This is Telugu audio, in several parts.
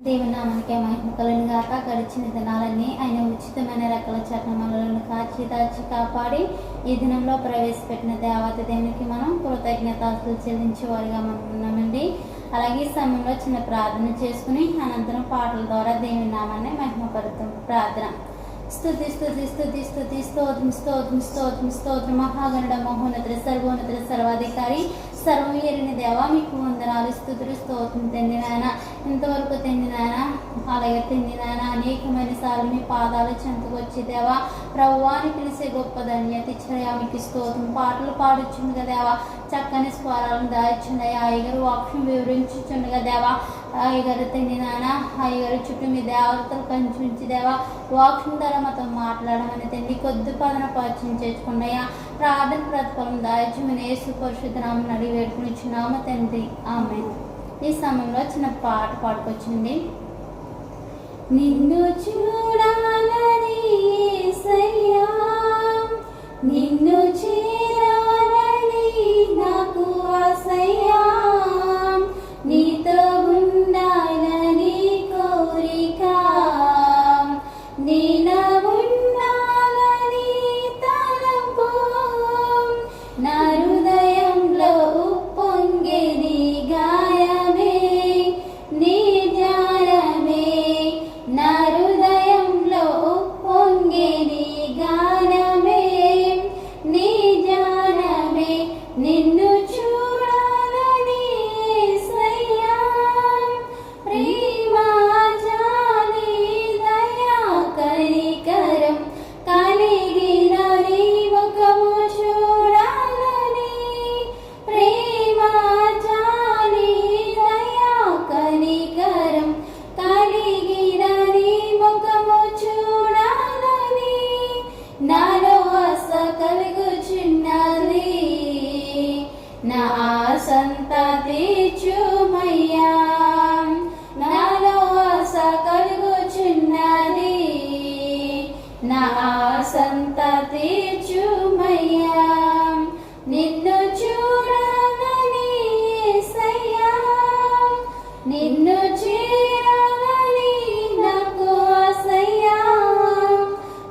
దేవుని నామానికి మహిమ కలుగును గాక. గడిచిన దినాలన్నీ ఆయన ఉచితమైన రెక్కల చాటున మనలను కాచి దాచి కాపాడి ఈ దినంలో ప్రవేశపెట్టిన దేవత దేవునికి మనం కృతజ్ఞతాస్తులు చెల్లించే వారిగా మనం ఉన్నామండి. అలాగే ఈ సమయంలో చిన్న ప్రార్థన చేసుకుని అనంతరం పాటల ద్వారా దేవుని నామాన్ని మహిమపడతాం. ప్రార్థన. స్తుతి స్తుతి స్తుతి స్తుతి స్తోత్రం స్తోత్రం స్తోత్రం స్తోత్రం మహాగణుడ మహోన్నతుడ సర్వోన్నతుడ సర్వాధికారి సర్వం ఎరిని దేవా మీకు వందనాలు స్తుతులు స్తోత్రం తండ్రి నాయన. ఇంతవరకు తండ్రి నాయన అలాగే తండ్రి నాయన అనేకమైన సార్లు మీ పాదాలు చెంతకు వచ్చి దేవా ప్రభువాన్ని పిలిచే గొప్ప ధన్యత ఇచ్చినయా మీకు స్తోత్రం. పాటలు పాడుచుండగా దేవా చక్కని స్వరాలను దాయిచుండయా అయ్యగారు వాక్యం వివరించుచుండగా దేవా అయ్యగారు తండ్రి నాయన అయ్యగారు చుట్టూ మీ దేవతలు కంచుంచి దేవా వాక్యం ద్వారా మాతో మాట్లాడమని తండ్రి కొద్ది పదన పరిచయం చేసుకున్నాయా ప్రార్థన ప్రతిఫలం దాయిచుమని యేసు పరిశుద్ధ నామమున అడిగి వేడుకునిచున్నాము తండ్రి ఆమేన్. ఈ సమయంలో చిన్న పాట పాడుకొచ్చింది. నిన్ను చూడాలని యేసయ్యా నిన్ను చేరాలని నాకు ఆశయ్యా నీతో ఉండాలని కోరిక నీలో ఉండాలని తలంపు నా హృదయంలో ఉప్పొంగే నీ గాయమే నీ ధ్యానమే నా హృదయంలో ఉప్పొంగే నీ గానమే నీ ధ్యానమే నిన్ను చూడాలని యేసయ్యా ప్రేమ జాలి దయా కనికరం కలిగిన నీ ముఖము చూడాలని ప్రేమ జాలి దయా కనికరం కలిగిన నీ ముఖము చూడాలని నాలో ఆశ కలుగుచున్నది నా ఆశంతా తీర్చుమయ్యా నాలో ఆశ కలుగుచున్నది నా ఆశంతా తీర్చుమయ్యా నిన్ను చూడాలని యేసయ్యా నిన్ను చేరాలని నాకు ఆశయ్యా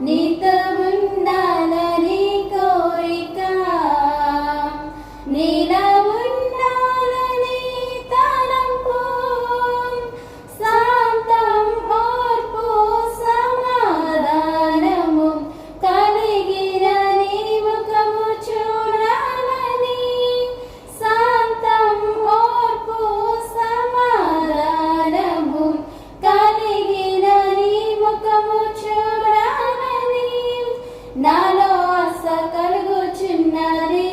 నీతో ఉండాలని కోరిక నీలో ఉండాలని తలంపు శాంతం ఓర్పు సమాధానము కలిగిన నీ ముఖము చూడాలని శాంతం ఓర్పు సమాధానము కలిగిన నీ ముఖము చూడాలని నాలో ఆశ కలుగుచున్నది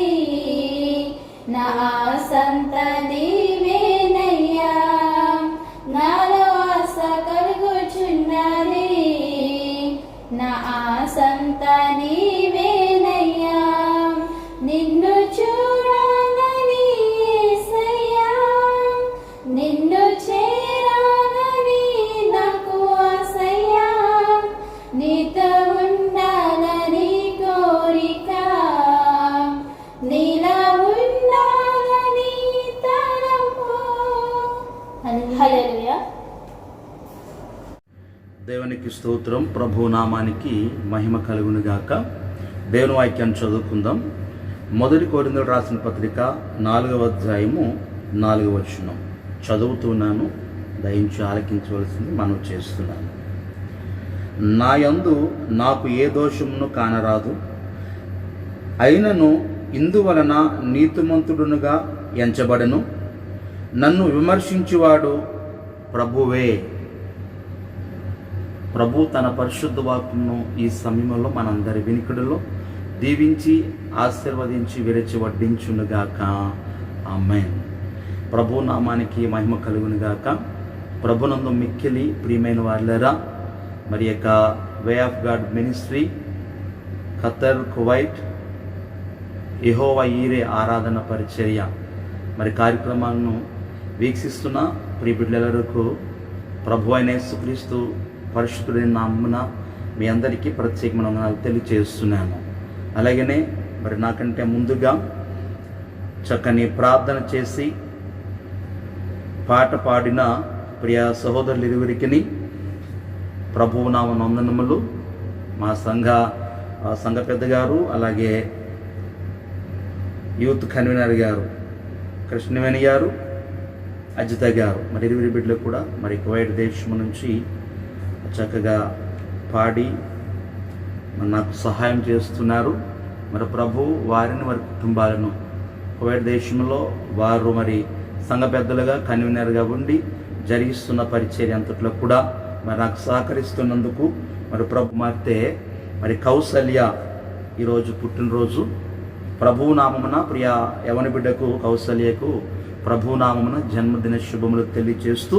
నా ఆశంత నీవేనయ్యా నాలో ఆశ కలుగుచున్నది నా ఆశంత నీవేనయ్యా నిన్ను చూడాలని యేసయ్యా నిన్ను చేరాలని నాకు ఆశయ్యా నీతో ఉండాలని కోరిక నీలో ఉండాలని తలంపు. హల్లెలూయా. దేవునికి స్తోత్రం. ప్రభు నామానికి మహిమ కలుగును గాక. దేవుని వాక్యాన్ని చదువుకుందాం. 1 కొరింథీయులకు రాసిన పత్రిక 4వ అధ్యాయము 4వ వచనం చదువుతున్నాను. దయించి ఆలకించవలసింది మనం చేస్తున్నాను. నా యందు నాకు ఏ దోషమును కానరాదు, అయినను ఇందువలన నీతిమంతుడునుగా ఎంచబడను. నన్ను విమర్శించువాడు ప్రభువే. ప్రభు తన పరిశుద్ధ వాక్యమును ఈ సమయంలో మనందరి వినికిడిలో దీవించి ఆశీర్వదించి విరచి వడ్డించునుగాక. ఆమేన్. ప్రభు నామానికి మహిమ కలుగునుగాక. ప్రభునందు మిక్కిలి ప్రియమైన వారులారా, మరి యొక్క way of God ministry Qatar Kuwait యెహోవా ఈరే ఆరాధన పరిచర్య మరి కార్యక్రమాలను వీక్షిస్తున్న ప్రియ బిడ్డలకు ప్రభు అయిన యేసుక్రీస్తు పరిశుద్ధుడైన నామమున మీ అందరికీ ప్రత్యేకమైన వందనాలు తెలియజేస్తున్నాను. అలాగనే మరి నాకంటే ముందుగా చక్కని ప్రార్థన చేసి పాట పాడిన ప్రియ సహోదరులు ఇరువురికి ప్రభువు నామ వందనములు. మా సంఘ పెద్ద గారు, అలాగే యూత్ కన్వీనర్ గారు కృష్ణవేణి గారు, అజిత గారు, మరి ఇరువురి బిడ్డలు కూడా మరి కువైట్ దేశం నుంచి చక్కగా పాడి మరి నాకు సహాయం చేస్తున్నారు. మరి ప్రభు వారిని వారి కుటుంబాలను కువైట్ దేశంలో వారు మరి సంఘ పెద్దలుగా కన్వీనర్గా ఉండి జరిగిస్తున్న పరిచర్య అంతట్లో కూడా మరి నాకు సహకరిస్తున్నందుకు మరి ప్రభు మార్తే మరి కౌసల్య ఈరోజు పుట్టినరోజు. ప్రభువు నామమున ప్రియ యవన బిడ్డకు కౌసల్యకు ప్రభువు నామమున జన్మదిన శుభములు తెలియజేస్తూ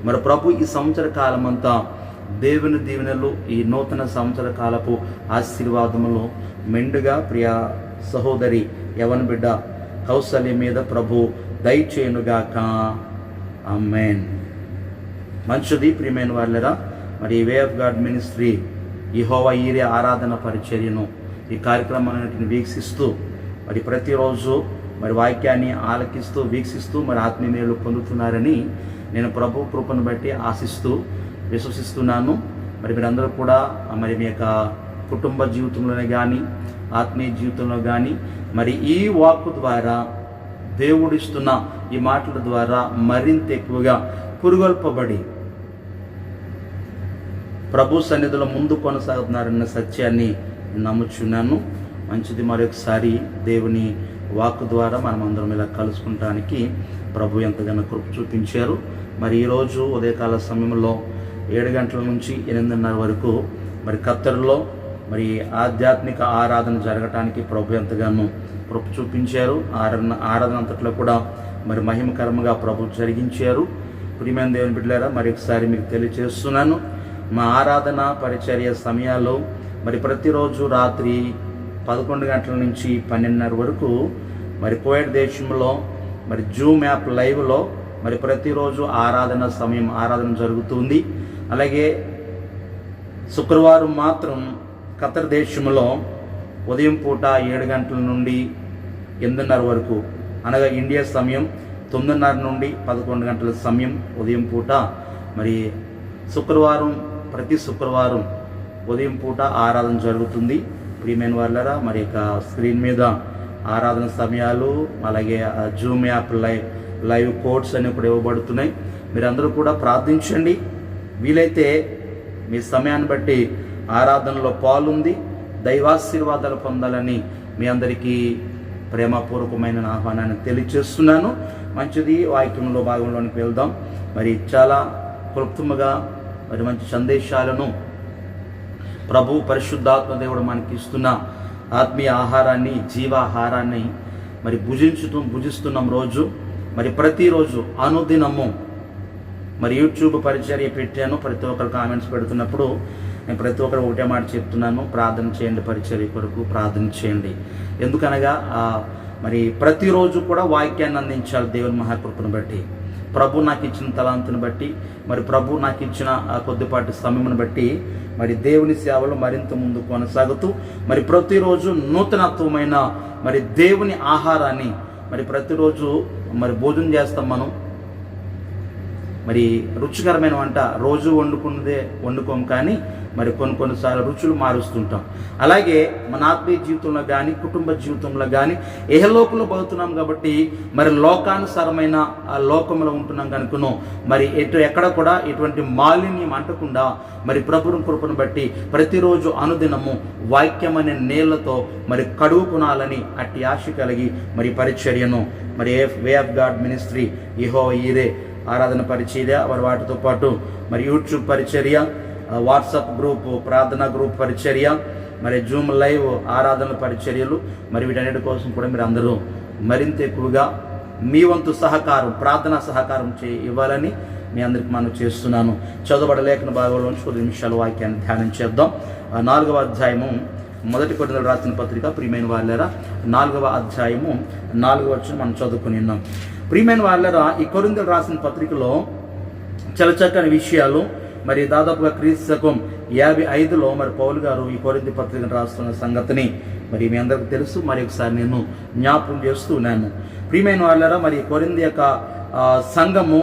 మరి ప్రభు ఈ సంవత్సర కాలమంతా దేవుని దీవెనలు, ఈ నూతన సంవత్సర కాలపు ఆశీర్వాదములు మెండుగా ప్రియ సహోదరి యవన బిడ్డ కౌసల్య మీద ప్రభు దయచేయునుగాక. ఆమేన్. మంచిది ప్రియమైన వాళ్ళరా, మరి వే ఆఫ్ గాడ్ మినిస్ట్రీ యెహోవా ఈరే ఆరాధన పరిచర్యను ఈ కార్యక్రమాన్ని వీక్షిస్తూ మరి ప్రతిరోజు మరి వాక్యాన్ని ఆలకిస్తూ వీక్షిస్తూ మరి ఆత్మీయలు పొందుతున్నారని నేను ప్రభు కృపను బట్టి ఆశిస్తూ విశ్వసిస్తున్నాను. మరి మీరందరూ కూడా మరి మీ యొక్క కుటుంబ జీవితంలోనే కానీ ఆత్మీయ జీవితంలో కానీ మరి ఈ వాక్కు ద్వారా దేవుడిస్తున్న ఈ మాటల ద్వారా మరింత ఎక్కువగా పురుగొల్పబడి ప్రభు సన్నిధిలో ముందు కొనసాగుతున్నారన్న సత్యాన్ని నమ్ముచున్నాను. మంచిది. మరొకసారి దేవుని వాక్కు ద్వారా మనం అందరం ఇలా కలుసుకుంటానికి ప్రభు ఎంతగానో కృప చూపించారు. మరి ఈరోజు ఉదయకాల సమయంలో 7 గంటల నుంచి 8:30 వరకు మరి ఖత్తరులో మరి ఆధ్యాత్మిక ఆరాధన జరగటానికి ప్రభు ఎంతగానో కృప చూపించారు. ఆరాధన అంతట్లో కూడా మరి మహిమకరంగా ప్రభు జరిగించారు. ప్రియమైన దేవుని బిడ్డలారా, మరి ఒకసారి మీకు తెలియజేస్తున్నాను, మా ఆరాధన పరిచర్య సమయాల్లో మరి ప్రతిరోజు రాత్రి 11 గంటల నుంచి 12:30 వరకు మరి కువైట్ దేశంలో మరి జూమ్ యాప్ లైవ్లో మరి ప్రతిరోజు ఆరాధన జరుగుతుంది. అలాగే శుక్రవారం మాత్రం ఖత్తర్ దేశంలో ఉదయం పూట 7 గంటల నుండి 8:30 వరకు, అనగా ఇండియా సమయం 9:30 నుండి 11 గంటల సమయం ఉదయం పూట మరి ప్రతి శుక్రవారం ఉదయం పూట ఆరాధన జరుగుతుంది. ప్రియమైన వాళ్ళరా, మరి యొక్క స్క్రీన్ మీద ఆరాధన సమయాలు, అలాగే జూమ్ యాప్ లైవ్ కోడ్స్ అని కూడా ఇవ్వబడుతున్నాయి. మీరందరూ కూడా ప్రార్థించండి. వీలైతే మీ సమయాన్ని బట్టి ఆరాధనలో పాలుంది దైవాశీర్వాదాలు పొందాలని మీ అందరికీ ప్రేమపూర్వకమైన ఆహ్వానాన్ని తెలియజేస్తున్నాను. మంచిది. వాక్యంలో భాగంలోనికి వెళ్దాం. మరి చాలా క్లుప్తంగా మరి మంచి సందేశాలను ప్రభు పరిశుద్ధాత్మ దేవుడు మనకి ఇస్తున్న ఆత్మీయ ఆహారాన్ని, జీవాహారాన్ని మరి భుజిస్తున్నాం రోజు. మరి ప్రతిరోజు అనుదినము మరి యూట్యూబ్ పరిచర్య పెట్టాను. ప్రతి ఒక్కరు కామెంట్స్ పెడుతున్నప్పుడు నేను ప్రతి ఒక్కరు ఒకటే మాట చెప్తున్నాను, ప్రార్థన చేయండి, పరిచర్య కొరకు ప్రార్థన చేయండి. ఎందుకనగా మరి ప్రతిరోజు కూడా వాక్యాన్ని అందించాలి. దేవుని మహాకృపను బట్టి, ప్రభు నాకు ఇచ్చిన తలాంతుని బట్టి, మరి ప్రభు నాకు ఇచ్చిన కొద్దిపాటి సమయమును బట్టి మరి దేవుని సేవలు మరింత ముందు కొనసాగుతూ మరి ప్రతిరోజు నూతనత్వమైన మరి దేవుని ఆహారాన్ని మరి ప్రతిరోజు మరి భోజనం చేస్తాం. మనం మరి రుచికరమైన వంట రోజు వండుకోం, కానీ మరి కొన్నిసార్లు రుచులు మారుస్తుంటాం. అలాగే మన ఆత్మీయ జీవితంలో కానీ కుటుంబ జీవితంలో కానీ ఏహలోకంలో బతుకుతున్నాం కాబట్టి మరి లోకానుసారమైన ఆ లోకంలో ఉంటున్నాం కనుకను మరి ఎక్కడ కూడా ఎటువంటి మాలిన్యం అంటకుండా మరి ప్రభుని కృపను బట్టి ప్రతిరోజు అనుదినము వాక్యం అనే నీళ్లతో మరి కడుగుకునాలని అట్టి ఆశ కలిగి మరి పరిచర్యను మరి వే ఆఫ్ గాడ్ మినిస్ట్రీ యెహోవా ఈరే ఆరాధన పరిచర్య, వాటితో పాటు మరి యూట్యూబ్ పరిచర్య, వాట్సాప్ గ్రూప్ ప్రార్థనా గ్రూప్ పరిచర్య, మరి జూమ్ లైవ్ ఆరాధన పరిచర్యలు, మరి వీటన్నిటి కోసం కూడా మీరు అందరూ మరింత ఎక్కువగా మీ వంతు సహకారం, ప్రార్థనా సహకారం ఇవ్వాలని మీ అందరికి మనం చేస్తున్నాను. చదవబడ లేఖన భాగంలోంచి 10 నిమిషాల వాక్యాన్ని ధ్యానం చేద్దాం. 4వ అధ్యాయము 1 కొరింథీయులకు రాసిన పత్రిక. ప్రియమైన వాళ్ళరా, 4వ అధ్యాయము 4వ వచనం మనం చదువుకుని ఉన్నాం. ప్రియమైన వాళ్ళరా, ఈ కొరింథీయులకు రాసిన పత్రికలో చాలా చక్కని విషయాలు మరి దాదాపుగా క్రీస్తు శకం 55లో మరి పౌలు గారు ఈ కొరింథీ పత్రికను రాస్తున్న సంగతిని మరి మీ అందరికీ తెలుసు. మరి ఒకసారి నేను జ్ఞాపకం చేస్తున్నాను. ప్రియమైన వాళ్ళరా, మరి కొరింథీ యొక్క సంఘము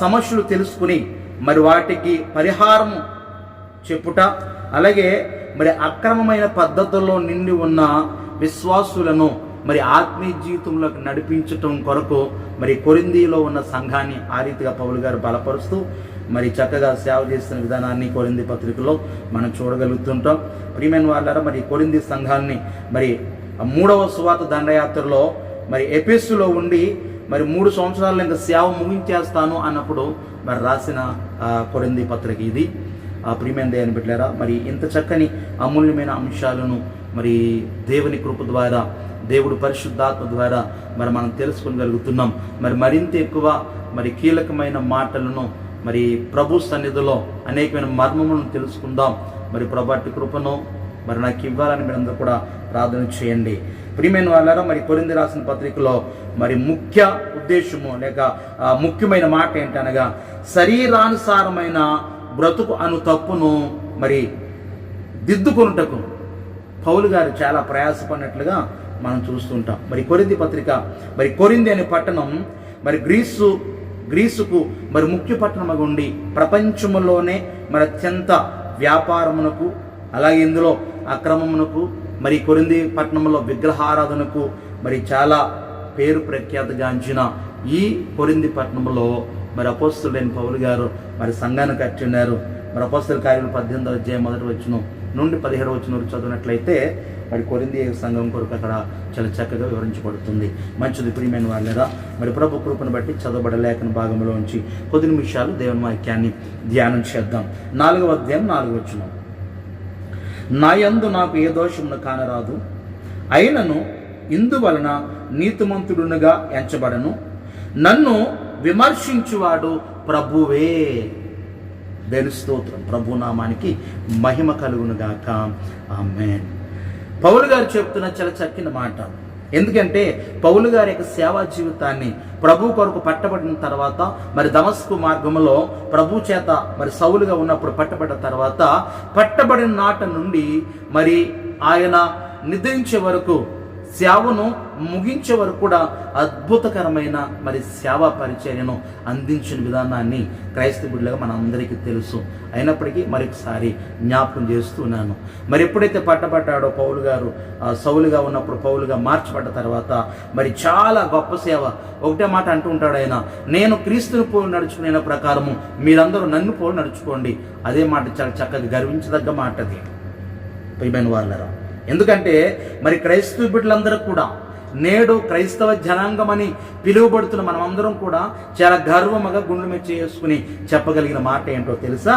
సమస్యలు తెలుసుకుని మరి వాటికి పరిహారం చెప్పుట, అలాగే మరి అక్రమమైన పద్ధతుల్లో నిండి ఉన్న విశ్వాసులను మరి ఆత్మీయ జీవితంలోకి నడిపించటం కొరకు మరి కొరింథీలో ఉన్న సంఘాన్ని ఆ రీతిగా పౌలు గారు బలపరుస్తూ మరి చక్కగా సేవ చేస్తున్న విధానాన్ని కొరింథీ పత్రికలో మనం చూడగలుగుతుంటాం. ప్రియమైన వాళ్ళారా, మరి కొరింథీ సంఘాన్ని మరి 3వ సువార్త దండయాత్రలో మరి ఎఫెసులో ఉండి మరి 3 సంవత్సరాలు ఇంకా సేవ ముగించేస్తాను అన్నప్పుడు మరి రాసిన కొరింథీ పత్రిక ఇది. ప్రియమైన దేవుని బిడ్డలారా, మరి ఇంత చక్కని అమూల్యమైన అంశాలను మరి దేవుని కృప ద్వారా, దేవుడు పరిశుద్ధాత్మ ద్వారా మరి మనం తెలుసుకోగలుగుతున్నాం. మరి మరింత ఎక్కువ మరి కీలకమైన మాటలను మరి ప్రభు సన్నిధిలో అనేకమైన మర్మములను తెలుసుకుందాం. మరి ప్రభు అట్టి కృపను మరి నాకు ఇవ్వాలని మీరందరూ కూడా ప్రార్థన చేయండి. ప్రియమైన వాళ్ళారా, మరి కొరింథీ రాసిన పత్రికలో మరి ముఖ్య ఉద్దేశము లేక ముఖ్యమైన మాట ఏంటనగా శరీరానుసారమైన బ్రతుకు అను తప్పును మరి దిద్దుకొనుటకు పౌలు గారు చాలా ప్రయాసపడినట్లుగా మనం చూస్తుంటాం. మరి కొరింథీ పత్రిక, మరి కొరింథీ అనే పట్టణం మరి గ్రీసుకు మరి ముఖ్య పట్టణముగా ఉండి ప్రపంచంలోనే మరి అత్యంత వ్యాపారమునకు, అలాగే ఇందులో అక్రమమునకు, మరి కొరింథీ పట్టణంలో విగ్రహారాధనకు మరి చాలా పేరు ప్రఖ్యాతిగాంచిన ఈ కొరింథీ పట్టణంలో మరి అపోస్తలుడైన పౌలు గారు మరి సంఘాన్ని కట్టినారు. మరి అపోస్తల కార్యాలు 18వ అధ్యాయం 1వ వచనం నుండి 17వ వచనం వరకు చదివినట్లయితే మరి కొరింథీ సంఘం కొరకు అక్కడ చాలా చక్కగా వివరించబడుతుంది. మంచిది ప్రియమైన వాళ్ళరా, మరి ప్రభు కృపను బట్టి చదవబడలేఖన భాగంలో ఉంచి కొద్ది నిమిషాలు దేవుని వాక్యాన్ని ధ్యానం చేద్దాం. 4వ అధ్యాయం 4వ వచనం. నా యందు నాకు ఏ దోషమును కానరాదు, అయినను ఇందువలన నీతిమంతుడునుగా ఎంచబడను, నన్ను విమర్శించువాడు ప్రభువే. దేవుని స్తోత్రం. ప్రభు నామానికి మహిమ కలుగునుగాక. ఆమేన్. పౌలు గారు చెప్తున్న చాలా చక్కని మాట. ఎందుకంటే పౌలు గారి యొక్క సేవా జీవితాన్ని ప్రభు కొరకు పట్టబడిన తర్వాత మరి దమస్కు మార్గంలో ప్రభు చేత మరి సౌలుగా ఉన్నప్పుడు పట్టబడిన తర్వాత పట్టబడిన నాట నుండి మరి ఆయన నిద్రించే వరకు, సేవను ముగించే వరకు కూడా అద్భుతకరమైన మరి సేవా పరిచర్యను అందించిన విధానాన్ని క్రైస్తవ బిడ్డలుగా మనందరికీ తెలుసు. అయినప్పటికీ మరొకసారి జ్ఞాపకం చేస్తున్నాను. మరి ఎప్పుడైతే పట్టబడ్డాడో పౌలు గారు సౌలుగా ఉన్నప్పుడు పౌలుగా మార్చబడ్డ తర్వాత మరి చాలా గొప్ప సేవ. ఒకటే మాట అంటూ ఉంటాడు ఆయన, నేను క్రీస్తుని పోలి నడుచుకునే ప్రకారము మీరందరూ నన్ను పోలి నడుచుకోండి. అదే మాట చాలా చక్కగా గర్వించదగ్గ మాట అది ప్రియమైన వాళ్ళరా. ఎందుకంటే మరి క్రైస్తవ బిడ్డలందరూ కూడా నేడు క్రైస్తవ జనాంగం అని పిలువబడుతున్న మనమందరం కూడా చాలా గర్వముగా గుండె మీద చేసుకుని చెప్పగలిగిన మాట ఏంటో తెలుసా?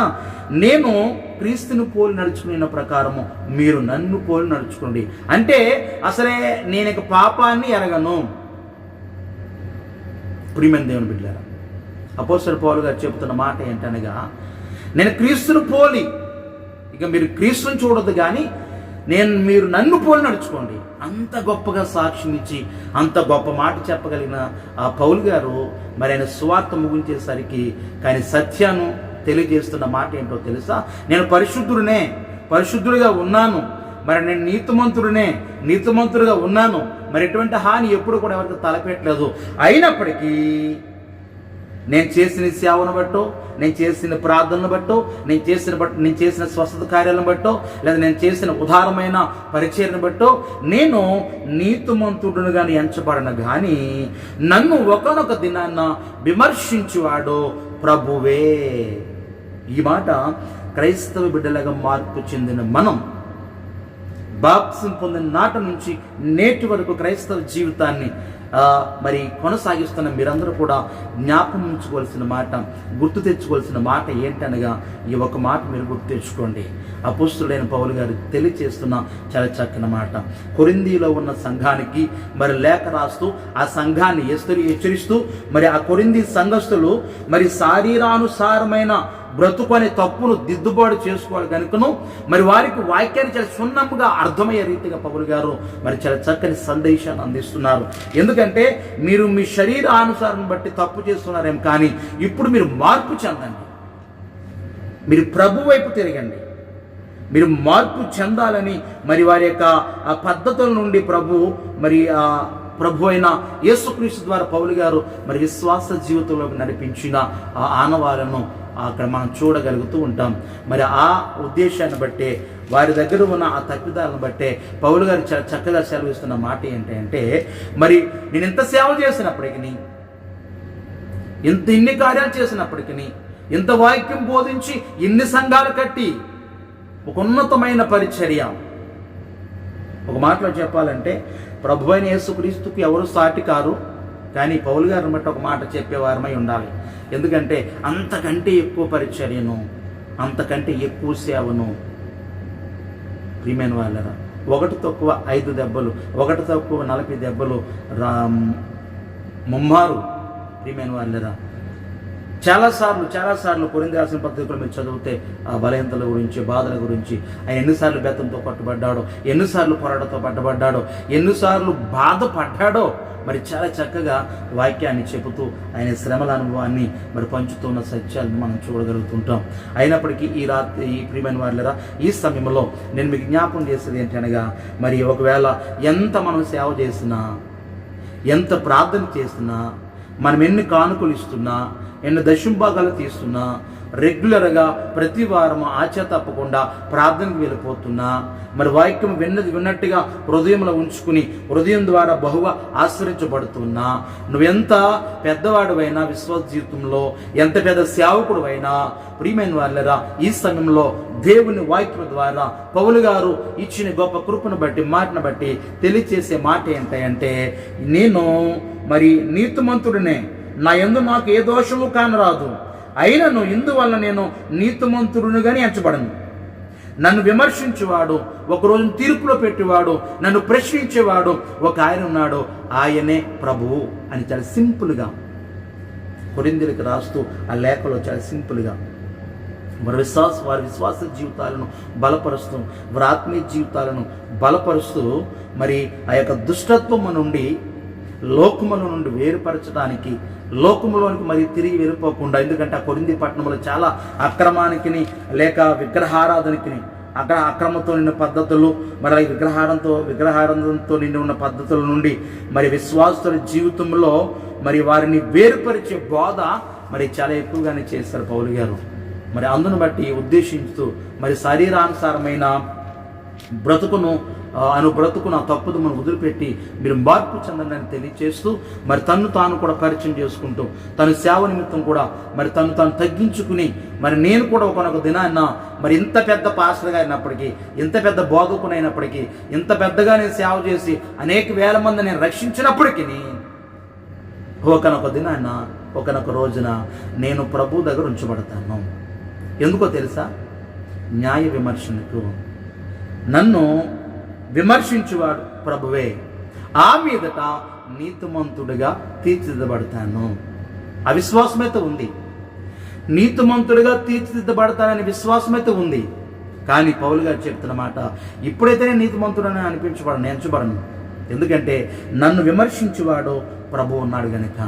నేను క్రీస్తుని పోలి నడుచుకునే ప్రకారము మీరు నన్ను పోలి నడుచుకోండి. అంటే అసలే నేను ఇక పాపాన్ని ఎరగను. ప్రియమైన దేవుని బిడ్డలారా, అపోస్తలుడైన పౌలు గారు చెబుతున్న మాట ఏంటనగా, నేను క్రీస్తుని పోలి, ఇక మీరు క్రీస్తుని చూడొద్దు కానీ మీరు నన్ను పోలి నడుచుకోండి. అంత గొప్పగా సాక్ష్యం ఇచ్చి అంత గొప్ప మాట చెప్పగలిగిన ఆ పౌలు గారు మరి ఆయన సువార్త ముగించేసరికి కానీ సత్యాన్ని తెలియజేస్తున్న మాట ఏంటో తెలుసా? నేను పరిశుద్ధుడిగా ఉన్నాను, మరి నేను నీతిమంతుడిగా ఉన్నాను, మరి ఎటువంటి హాని ఎప్పుడు కూడా ఎవరికి తలపెట్టలేదు. అయినప్పటికీ నేను చేసిన సేవను బట్టో, నేను చేసిన ప్రార్థనను బట్టో, నేను చేసిన స్వస్థత కార్యాలను బట్టో, లేదా నేను చేసిన ఉదారమైన పరిచర్యను బట్టో నేను నీతిమంతుడునుగా ఎంచబడను కానీ నన్ను ఒకనొక దినాన్న విమర్శించువాడు ప్రభువే. ఈ మాట క్రైస్తవ బిడ్డలుగా మార్పు చెందిన మనం బాప్తిసం పొందిన నాట నుంచి నేటి వరకు క్రైస్తవ జీవితాన్ని మరి కొనసాగిస్తున్న మీరందరూ కూడా జ్ఞాపకం ఉంచుకోవాల్సిన మాట, గుర్తు తెచ్చుకోవాల్సిన మాట ఏంటనగా ఈ ఒక మాట మీరు గుర్తు తెచ్చుకోండి. అపోస్తలుడైన పౌలు గారు తెలియచేస్తున్న చాలా చక్కని మాట. కొరింథీలో ఉన్న సంఘానికి మరి లేఖ రాస్తూ ఆ సంఘాన్ని హెచ్చరిస్తూ మరి ఆ కొరింథీ సంఘస్థులు మరి శారీరానుసారమైన బ్రతుకు అనే తప్పును దిద్దుబాటు చేసుకోవాలి కనుకను మరి వారికి వాక్యాన్ని చాలా సున్నంగా అర్థమయ్యే రీతిగా పౌలు గారు మరి చాలా చక్కని సందేశాన్ని అందిస్తున్నారు. ఎందుకంటే మీరు మీ శరీరానుసారం బట్టి తప్పు చేస్తున్నారేం కానీ ఇప్పుడు మీరు మార్పు చెందండి, మీరు ప్రభు వైపు తిరగండి, మీరు మార్పు చెందాలని మరి వారి యొక్క ఆ పద్ధతుల నుండి ప్రభు మరి ప్రభు అయిన యేసుక్రీస్తు ద్వారా పౌలు గారు మరి విశ్వాస జీవితంలోకి నడిపించిన ఆ ఆనవాలను అక్కడ మనం చూడగలుగుతూ ఉంటాం. మరి ఆ ఉద్దేశాన్ని బట్టే, వారి దగ్గర ఉన్న ఆ తప్పిదాలను బట్టే పౌలు గారు చక్కగా సెలవిస్తున్న మాట ఏంటంటే, మరి నేను ఎంత సేవ చేసినప్పటికీ, ఇన్ని కార్యాలు చేసినప్పటికీ, ఇంత వాక్యం బోధించి ఇన్ని సంఘాలు కట్టి ఒక ఉన్నతమైన పరిచర్య, ఒక మాటలో చెప్పాలంటే ప్రభు అయిన యేసుక్రీస్తుకు ఎవరు సాటి కారు. కానీ పౌలు గారిని బట్టి ఒక మాట చెప్పేవారమై ఉండాలి. ఎందుకంటే అంతకంటే ఎక్కువ పరిచర్యను, అంతకంటే ఎక్కువ సేవను ప్రియమైన వాళ్ళరా, 1 తక్కువ 5 దెబ్బలు, 1 తక్కువ 40 దెబ్బలు ముమ్మారు ప్రియమైన వాళ్ళరా. చాలాసార్లు కొరింథీ రాసిన పత్రికలో మీరు చదివితే ఆ బలహీనతల గురించి, బాధల గురించి, ఆయన ఎన్నిసార్లు బెత్తంతో పట్టుబడ్డాడో, ఎన్నిసార్లు కొరడతో పట్టుబడ్డాడో, ఎన్నిసార్లు బాధపడ్డాడో మరి చాలా చక్కగా వాక్యాన్ని చెబుతూ ఆయన శ్రమల అనుభవాన్ని మరి పంచుతున్న సత్యాలను మనం చూడగలుగుతుంటాం. అయినప్పటికీ ఈ ప్రియమైన వాళ్ళరా, ఈ సమయంలో నేను మీకు జ్ఞాపకం చేసేది ఏంటనగా, మరి ఒకవేళ ఎంత మనం సేవ చేసినా, ఎంత ప్రార్థన చేసినా, మనం ఎన్ని కానుకలు ఇస్తున్నా, ఎన్ని దశంభాగాలు తీస్తున్నా, రెగ్యులర్గా ప్రతి వారం ఆచ తప్పకుండా ప్రార్థనకు వెళ్ళిపోతున్నా, మరి వాక్యం విన్నట్టుగా హృదయంలో ఉంచుకుని హృదయం ద్వారా బహుగా ఆశ్రయించబడుతున్నా, నువ్వెంత పెద్దవాడువైనా విశ్వాస జీవితంలో, ఎంత పెద్ద సేవకుడు అయినా, ప్రియమైన వాళ్ళరా, ఈ సమయంలో దేవుని వాక్యం ద్వారా పౌలు గారు ఇచ్చిన గొప్ప కృపను బట్టి, మాటను బట్టి తెలియచేసే మాట ఏంటంటే, నేను మరి నీతిమంతుడినే, నా యందు నాకు ఏ దోషము కానరాదు, అయినను ఇందువల్ల నేను నీతిమంతుడునిగానే ఎంచబడను. నన్ను విమర్శించేవాడు, ఒకరోజు తీర్పులో పెట్టేవాడు, నన్ను ప్రశ్నించేవాడు ఒక ఆయన ఉన్నాడు, ఆయనే ప్రభువు అని చాలా సింపుల్గా కొరింథీయులకు రాస్తూ ఆ లేఖలో చాలా సింపుల్గా వారి విశ్వాస జీవితాలను బలపరుస్తూ, వారి ఆత్మీయ జీవితాలను బలపరుస్తూ, మరి ఆ యొక్క దుష్టత్వము నుండి, లోకముల నుండి వేరుపరచడానికి, లోకములోనికి మరి తిరిగి వెళ్ళిపోకుండా, ఎందుకంటే ఆ కొరింథీ పట్టణంలో చాలా అక్రమానికి లేక విగ్రహారాధనకి, అక్రమంతో నిన్న పద్ధతులు, మరి విగ్రహారాధనతో నిండి ఉన్న పద్ధతుల నుండి మరి విశ్వాసుల జీవితంలో మరి వారిని వేరుపరిచే బోధ మరి చాలా ఎక్కువగానే చేస్తారు పౌలు గారు. మరి అందును బట్టి ఉద్దేశించుతూ మరి శరీరానుసారమైన బ్రతుకును ఆ తప్పుదు మనం వదిలిపెట్టి మీరు మార్పు చెందని తెలియచేస్తూ, మరి తను తాను కూడా పరిచయం చేసుకుంటూ, తన సేవ నిమిత్తం కూడా మరి తను తగ్గించుకుని, మరి నేను కూడా ఒకనొక దినాన్న మరి ఇంత పెద్ద పాస్టర్గా అయినప్పటికీ, ఇంత పెద్ద బోధకునైనప్పటికీ, ఇంత పెద్దగా నేను సేవ చేసి అనేక వేల మంది నేను రక్షించినప్పటికీ, ఒకనొక దినాన్న, ఒకనొక రోజున నేను ప్రభు దగ్గర ఉంచబడతాను. ఎందుకో తెలుసా? న్యాయ విమర్శనకు. నన్ను విమర్శించువాడు ప్రభువే, ఆ మీదట నీతిమంతుడిగా తీర్చిదిద్దబడతాను. అవిశ్వాసమైతే ఉంది, నీతిమంతుడిగా తీర్చిదిద్దబడతానని విశ్వాసమైతే ఉంది. కానీ పౌలు గారు చెప్తున్న మాట, ఇప్పుడైతే నేను నీతిమంతుడని ఎంచబడను. ఎందుకంటే నన్ను విమర్శించువాడు ప్రభు ఉన్నాడు గనుక.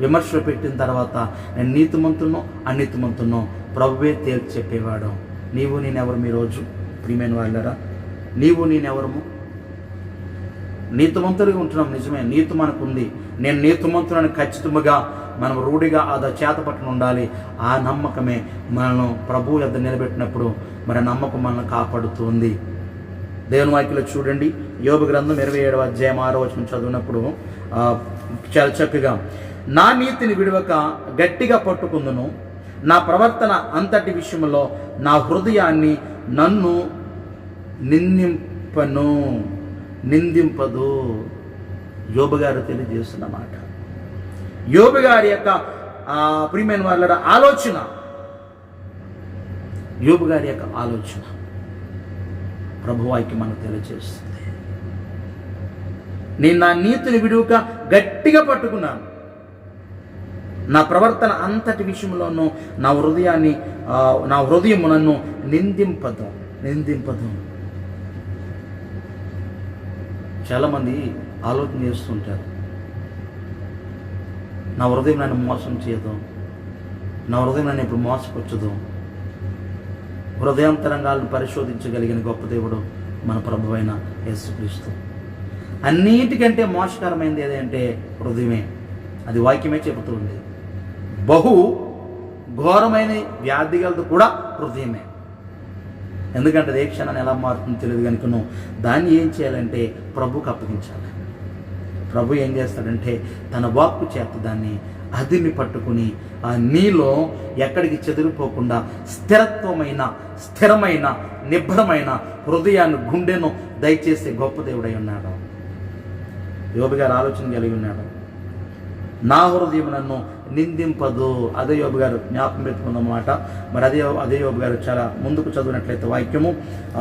విమర్శలు పెట్టిన తర్వాత నేను నీతిమంతున్నో అనీతిమంతున్నో ప్రభువే తేల్చి చెప్పేవాడు. నీవు నేనెవరు? మీ రోజు ప్రియమైన వాళ్ళరా, నీవు నేనెవరము? నీతిమంతుడిగా ఉంటున్నాం, నిజమే, నీతి మనకు ఉంది. నేను నీతిమంతులని ఖచ్చితంగా మనం రూఢిగా అది చేతపట్టున ఉండాలి. ఆ నమ్మకమే మనల్ని ప్రభువు యొద్ద నిలబెట్టినప్పుడు మరి నమ్మకం మనల్ని కాపాడుతుంది. దేవుని వాక్యంలో చూడండి, యోబు గ్రంథం 27వ అధ్యాయం 6వ వచనం చదివినప్పుడు చాలా చక్కగా, నా నీతిని విడవక గట్టిగా పట్టుకుందును, నా ప్రవర్తన అంతటి విషయంలో నా హృదయాన్ని నన్ను నిందింపదు. యోబు గారు తెలియజేస్తున్న మాట. యోబు గారి యొక్క ప్రియమైన వాళ్ళ ఆలోచన, యోబు గారి యొక్క ఆలోచన ప్రభువాకి మనకు తెలియజేస్తుంది. నేను నా నీతిని విడువక గట్టిగా పట్టుకున్నాను, నా ప్రవర్తన అంతటి విషయంలోనూ నా హృదయం నన్ను నిందింపదు. చాలామంది ఆలోచన చేస్తుంటారు, నా హృదయం నన్ను మోసం చేయదు, నా హృదయం నన్ను ఇప్పుడు మోసపరచదు. హృదయాంతరంగాలను పరిశోధించగలిగిన గొప్ప దేవుడు మన ప్రభువైన యేసుక్రీస్తు. అన్నిటికంటే మోసకరమైనది ఏదంటే హృదయమే. అది వాక్యమే చెబుతుంది. బహు ఘోరమైన వ్యాధి గలది కూడా హృదయమే. ఎందుకంటే అది ఏ క్షణాన్ని ఎలా మారుతుందో తెలియదు కనుకను దాన్ని ఏం చేయాలంటే ప్రభుకు అప్పగించాలి. ప్రభు ఏం చేస్తాడంటే తన వాక్కు చేత దాన్ని అదిమి పట్టుకుని ఆ నీలో ఎక్కడికి చెదిరిపోకుండా స్థిరమైన నిబ్బరమైన హృదయాన్ని, గుండెను దయచేసే గొప్ప దేవుడై ఉన్నాడు. యోబు గారు ఆలోచన కలిగి ఉన్నాడు. నా హృదయం నన్ను నిందింపదు. అదే యోబు గారు జ్ఞాపకం పెట్టుకున్నమాట. మరి అదే యోబు గారు చాలా ముందుకు చదివినట్లయితే వాక్యము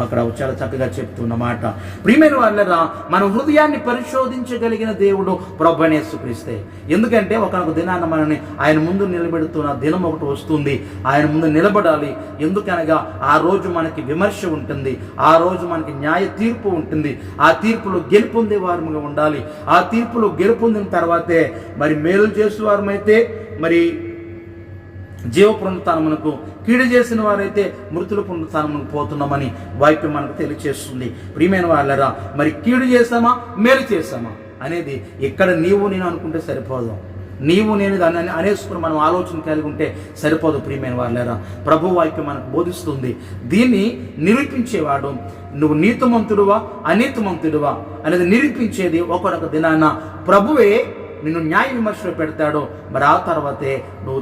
అక్కడ చాలా చక్కగా చెప్తున్నమాట. ప్రియమైన వాళ్ళరా, మన హృదయాన్ని పరిశోధించగలిగిన దేవుడు ప్రభువైన యేసుక్రీస్తే. ఎందుకంటే ఒకనొక దినాన మనల్ని ఆయన ముందు నిలబెడుతున్న దినం ఒకటి వస్తుంది. ఆయన ముందు నిలబడాలి. ఎందుకనగా ఆ రోజు మనకి విమర్శ ఉంటుంది, ఆ రోజు మనకి న్యాయ తీర్పు ఉంటుంది. ఆ తీర్పులో గెలుపొందే వారముగా ఉండాలి. ఆ తీర్పులో గెలుపొందిన తర్వాతే మరి మేలు చేసేవారమైతే మరి జీవ పునరుత్థానమునకు, కీడు చేసిన వారైతే మృతుల పునరుత్థానమునకు పోతున్నామని వాక్యం మనకు తెలియచేస్తుంది. ప్రియమైన వాళ్ళరా, మరి కీడు చేసామా మేలు చేసామా అనేది ఇక్కడ నీవు నేను అనుకుంటే సరిపోదు. నీవు నేను దాన్ని అనేసుకుని మనం ఆలోచన కలిగి ఉంటే సరిపోదు. ప్రియమైన వాళ్ళరా, ప్రభు వాక్యం మనకు బోధిస్తుంది. దీన్ని నిరూపించేవాడు నువ్వు నీతిమంతుడువా అనీతిమంతుడువా అనేది నిరూపించేది ఒకనొక దినాన ప్రభువే నిన్ను న్యాయ విమర్శలో పెడతాడు. మరి ఆ తర్వాతే నువ్వు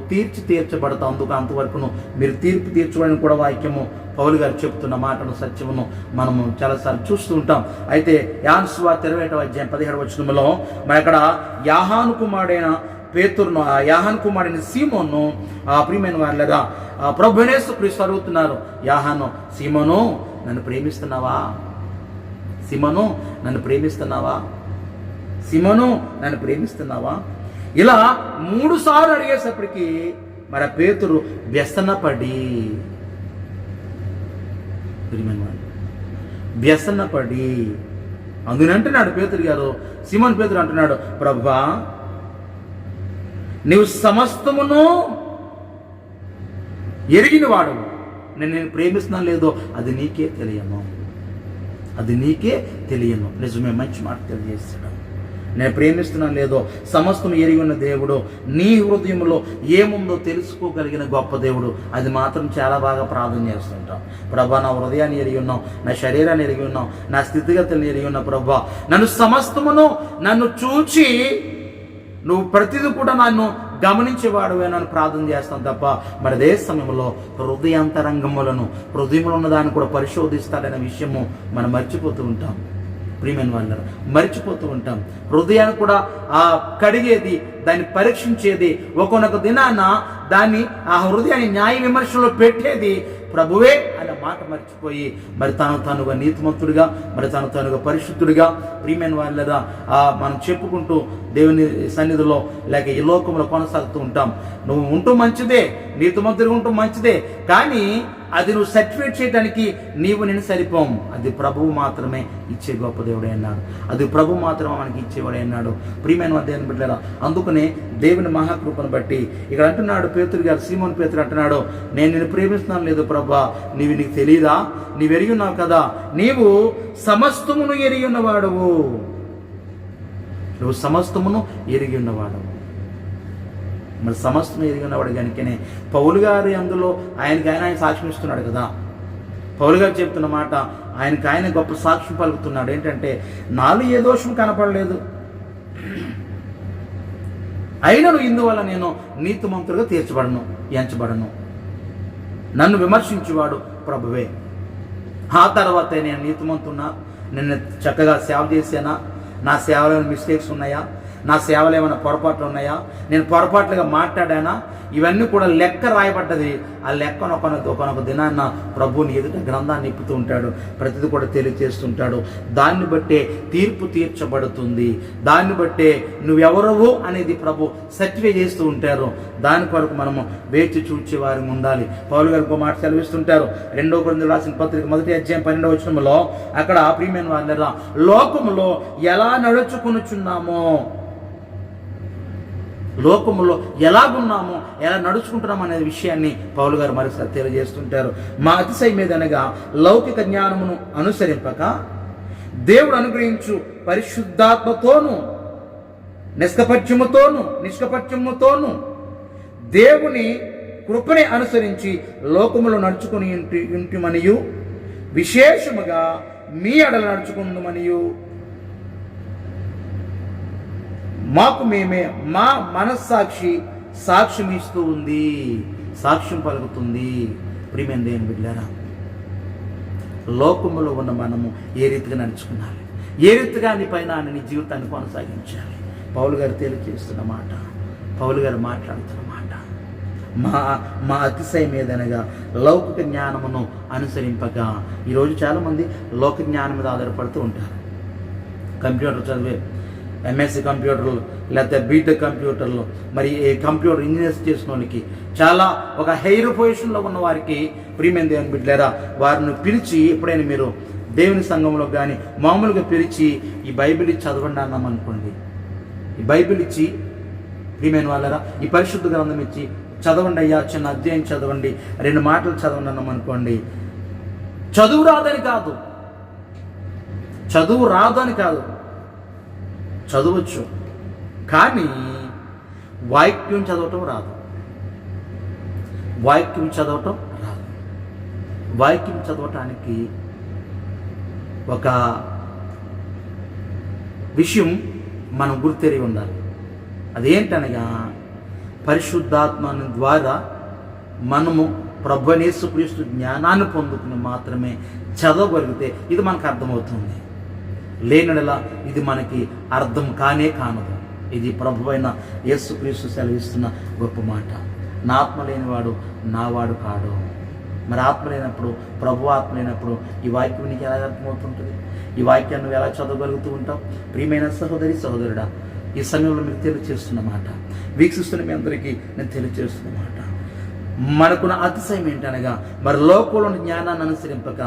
తీర్చబడతావు. అందుకు అంతవరకు మీరు తీర్పు తీర్చబడిన కూడా వాక్యము పౌలు గారు చెప్తున్న మాటను, సత్యమును మనము చాలాసార్లు చూస్తూ ఉంటాం. అయితే యోహాను సువార్త 20వ అధ్యాయం 17వ వచనంలో మరి అక్కడ యాహాను కుమారుడైన పేతురును, ఆ యాహాను కుమారుడైన సీమోను, ఆ ప్రియమైన వాళ్ళగా ప్రభువైన యేసుక్రీస్తు అడుగుతున్నారు, యాహాను, సీమోను నన్ను ప్రేమిస్తున్నావా? సీమోను నన్ను ప్రేమిస్తున్నావా? సీమోను నన్ను ప్రేమిస్తున్నావా? ఇలా 3 సార్లు అడిగేసప్పటికీ మరి ఆ పేతురు వ్యసనపడి అందునంటున్నాడు పేతురు గారు, సీమోను పేతురు అంటున్నాడు, ప్రభువా నీవు సమస్తమును ఎరిగిన వాడు, నేను ప్రేమిస్తున్నా లేదో అది నీకే తెలియను. నిజమే, మంచి మాట తెలియజేస్తాడు. నేను ప్రేమిస్తున్నాను లేదో సమస్తం ఎరిగి ఉన్న దేవుడు, నీ హృదయంలో ఏముందో తెలుసుకోగలిగిన గొప్ప దేవుడు. అది మాత్రం చాలా బాగా ప్రార్థన చేస్తుంటాం. ప్రభా, నా హృదయాన్ని ఎరిగి ఉన్నావు, నా శరీరాన్ని ఎరిగి ఉన్నావు, నా స్థితిగతులను ఎరిగి ఉన్నావు. ప్రభా, నన్ను సమస్తమును నన్ను చూచి నువ్వు ప్రతిదీ కూడా నన్ను గమనించేవాడువేనని ప్రార్థన చేస్తాం తప్ప మరి అదే సమయంలో హృదయాంతరంగములను, హృదయంలో ఉన్న దాన్ని కూడా పరిశోధిస్తాడనే విషయము మనం మర్చిపోతూ ఉంటాం. ప్రియమైన వాళ్ళను మర్చిపోతూ ఉంటాం. హృదయాన్ని కూడా కడిగేది, దాన్ని పరీక్షించేది, ఒకనొక దినాన దాన్ని ఆ హృదయాన్ని న్యాయ విమర్శలో పెట్టేది ప్రభువే అనే మాట మర్చిపోయి మరి తనుగా నీతిమంతుడిగా, మరి తనుగా పరిశుద్ధుడిగా, ప్రియమైన వాళ్ళదా మనం చెప్పుకుంటూ దేవుని సన్నిధిలో లేక ఈ లోకంలో కొనసాగుతూ ఉంటాం. నువ్వు ఉంటూ మంచిదే, నీతిమంతుడిగా ఉంటూ మంచిదే, కానీ అది నువ్వు సర్టిఫికేట్ చేయడానికి నేను సరిపోం. అది ప్రభువు మాత్రమే ఇచ్చే గొప్ప దేవుడే అన్నాడు. అది ప్రభు మాత్రమే మనకి ఇచ్చేవాడే అన్నాడు. ప్రియమైన దేవుని బిడ్డలారా, అందుకనే దేవుని మహాకృపను బట్టి ఇక్కడ అంటున్నాడు పేతురు గారు, సీమోను పేతురు అంటున్నాడు, నేను నిన్ను ప్రేమిస్తున్నాను లేదు ప్రభా, నీకు తెలియదా? నీవు ఎరిగి ఉన్నావు కదా, నీవు సమస్తమును ఎరిగి ఉన్నవాడవు. నువ్వు సమస్తమును ఎరిగి ఉన్నవాడవు. మరి సమస్తం ఎరిగి ఉన్నవాడు కనుకనే పౌలు గారు అందులో ఆయన సాక్ష్యం ఇస్తున్నాడు కదా. పౌలు గారు చెప్తున్న మాట ఆయన గొప్ప సాక్ష్యం పలుకుతున్నాడు. ఏంటంటే, నాలో ఏ దోషం కనపడలేదు, అయినను ఇందువల్ల నేను నీతిమంతుడిగా ఎంచబడను. నన్ను విమర్శించేవాడు ప్రభువే. ఆ తర్వాతే నేను నీతిమంతున్నా, నేను చక్కగా సేవ చేశానా, నా సేవలో మిస్టేక్స్ ఉన్నాయా, నా సేవలు ఏమైనా పొరపాట్లు ఉన్నాయా, నేను పొరపాట్లుగా మాట్లాడానా, ఇవన్నీ కూడా లెక్క రాయబడ్డది. ఆ లెక్కను ఒకనొక దినాన్న ప్రభువుని ఎదుట గ్రంథాన్ని నిప్పుతూ ఉంటాడు, ప్రతిదీ కూడా తెలియజేస్తుంటాడు. దాన్ని బట్టే తీర్పు తీర్చబడుతుంది. దాన్ని బట్టే నువ్వెవరవు అనేది ప్రభు సర్టిఫై చేస్తూ ఉంటారు. దాని కొరకు మనము వేచి చూచే వారి ఉండాలి. పౌలు గారు ఒక మాట సెలవిస్తుంటారు. 2 కొరింథీయులకు రాసిన పత్రిక 1వ అధ్యాయం 12వ వచనంలో అక్కడ ప్రియమైన వాళ్ళరా, లోకములో ఎలా నడుచుకొనుచున్నామో, లోకములో ఎలాగున్నామో, ఎలా నడుచుకుంటున్నామో అనే విషయాన్ని పౌలు గారు మరోసారి తెలియజేస్తుంటారు. మా అతిశయం మీదనగా లౌకిక జ్ఞానమును అనుసరింపక దేవుడు అనుగ్రహించు పరిశుద్ధాత్మతోను నిష్కపట్యముతోను దేవుని కృపని అనుసరించి లోకములో నడుచుకుని ఇంటిమనియు విశేషముగా మీ ఎడల నడుచుకుందుమనియు మాకు మేమే మా మనస్సాక్షి సాక్ష్యం ఇస్తూ ఉంది, సాక్ష్యం పలుకుతుంది. ప్రియమైన దేవుని బిడ్డలారా, లోకములో ఉన్న మనము ఏ రీతిగా నడుచుకున్నాలి, ఏ రీతిగా నీ పైన నీ జీవితాన్ని కొనసాగించాలి. పౌలు గారు తెలియజేస్తున్న మాట, పౌలు గారు మాట్లాడుతున్న మాట, మా అతిశయం ఏదనగా లౌకిక జ్ఞానమును అనుసరింపగా. ఈరోజు చాలామంది లౌకిక జ్ఞానం మీద ఆధారపడుతూ ఉంటారు. కంప్యూటర్ చదివే ఎంఎస్సి కంప్యూటర్లు లేకపోతే బీటెక్ కంప్యూటర్లు, మరి కంప్యూటర్ ఇంజనీర్స్ చేసిన వాళ్ళకి, చాలా ఒక హైయర్ పొజిషన్లో ఉన్న వారికి ప్రియమైన దేవుని బిడ్డలారా, వారిని పిలిచి ఎప్పుడైనా మీరు దేవుని సంఘంలో కానీ మామూలుగా పిలిచి ఈ బైబిల్ ఇచ్చి చదవండి అన్నాం అనుకోండి, ఈ బైబిల్ ఇచ్చి ప్రియమైన వాళ్ళరా ఈ పరిశుద్ధ గ్రంథం ఇచ్చి చదవండి అయ్యా, చిన్న అధ్యాయం చదవండి, 2 మాటలు చదవండి అన్నాం అనుకోండి, చదువు రాదని కాదు, చదవచ్చు, కానీ వాక్యం చదవటం రాదు. వాక్యం చదవటానికి ఒక విషయం మనం గుర్తెరిగి ఉండాలి. అదేంటనగా పరిశుద్ధాత్మ ద్వారా మనము ప్రభువైన యేసుక్రీస్తు జ్ఞానాన్ని పొందుకుని మాత్రమే చదవగలిగితే ఇది మనకు అర్థమవుతుంది. లేనిడలా ఇది మనకి అర్థం కానదు. ఇది ప్రభువైన యేసుక్రీస్తు సెలవిస్తున్న గొప్ప మాట. నా ఆత్మ లేనివాడు నావాడు కాడు. మరి ఆత్మ లేనప్పుడు, ప్రభు ఆత్మ లేనప్పుడు ఈ వాక్యం నీకు ఎలా అర్థమవుతుంటుంది? ఈ వాక్యాన్ని నువ్వు ఎలా చదవగలుగుతూ ఉంటావు? ప్రియమైన సహోదరి సహోదరుడా, ఈ సమయంలో మీకు తెలియచేస్తున్న మాట, వీక్షిస్తున్న మీ అందరికీ నేను తెలియచేస్తున్న మాట, మనకున్న అతిశయం ఏంటనగా మరి లోకంలోని జ్ఞానాన్ని అనుసరింపక,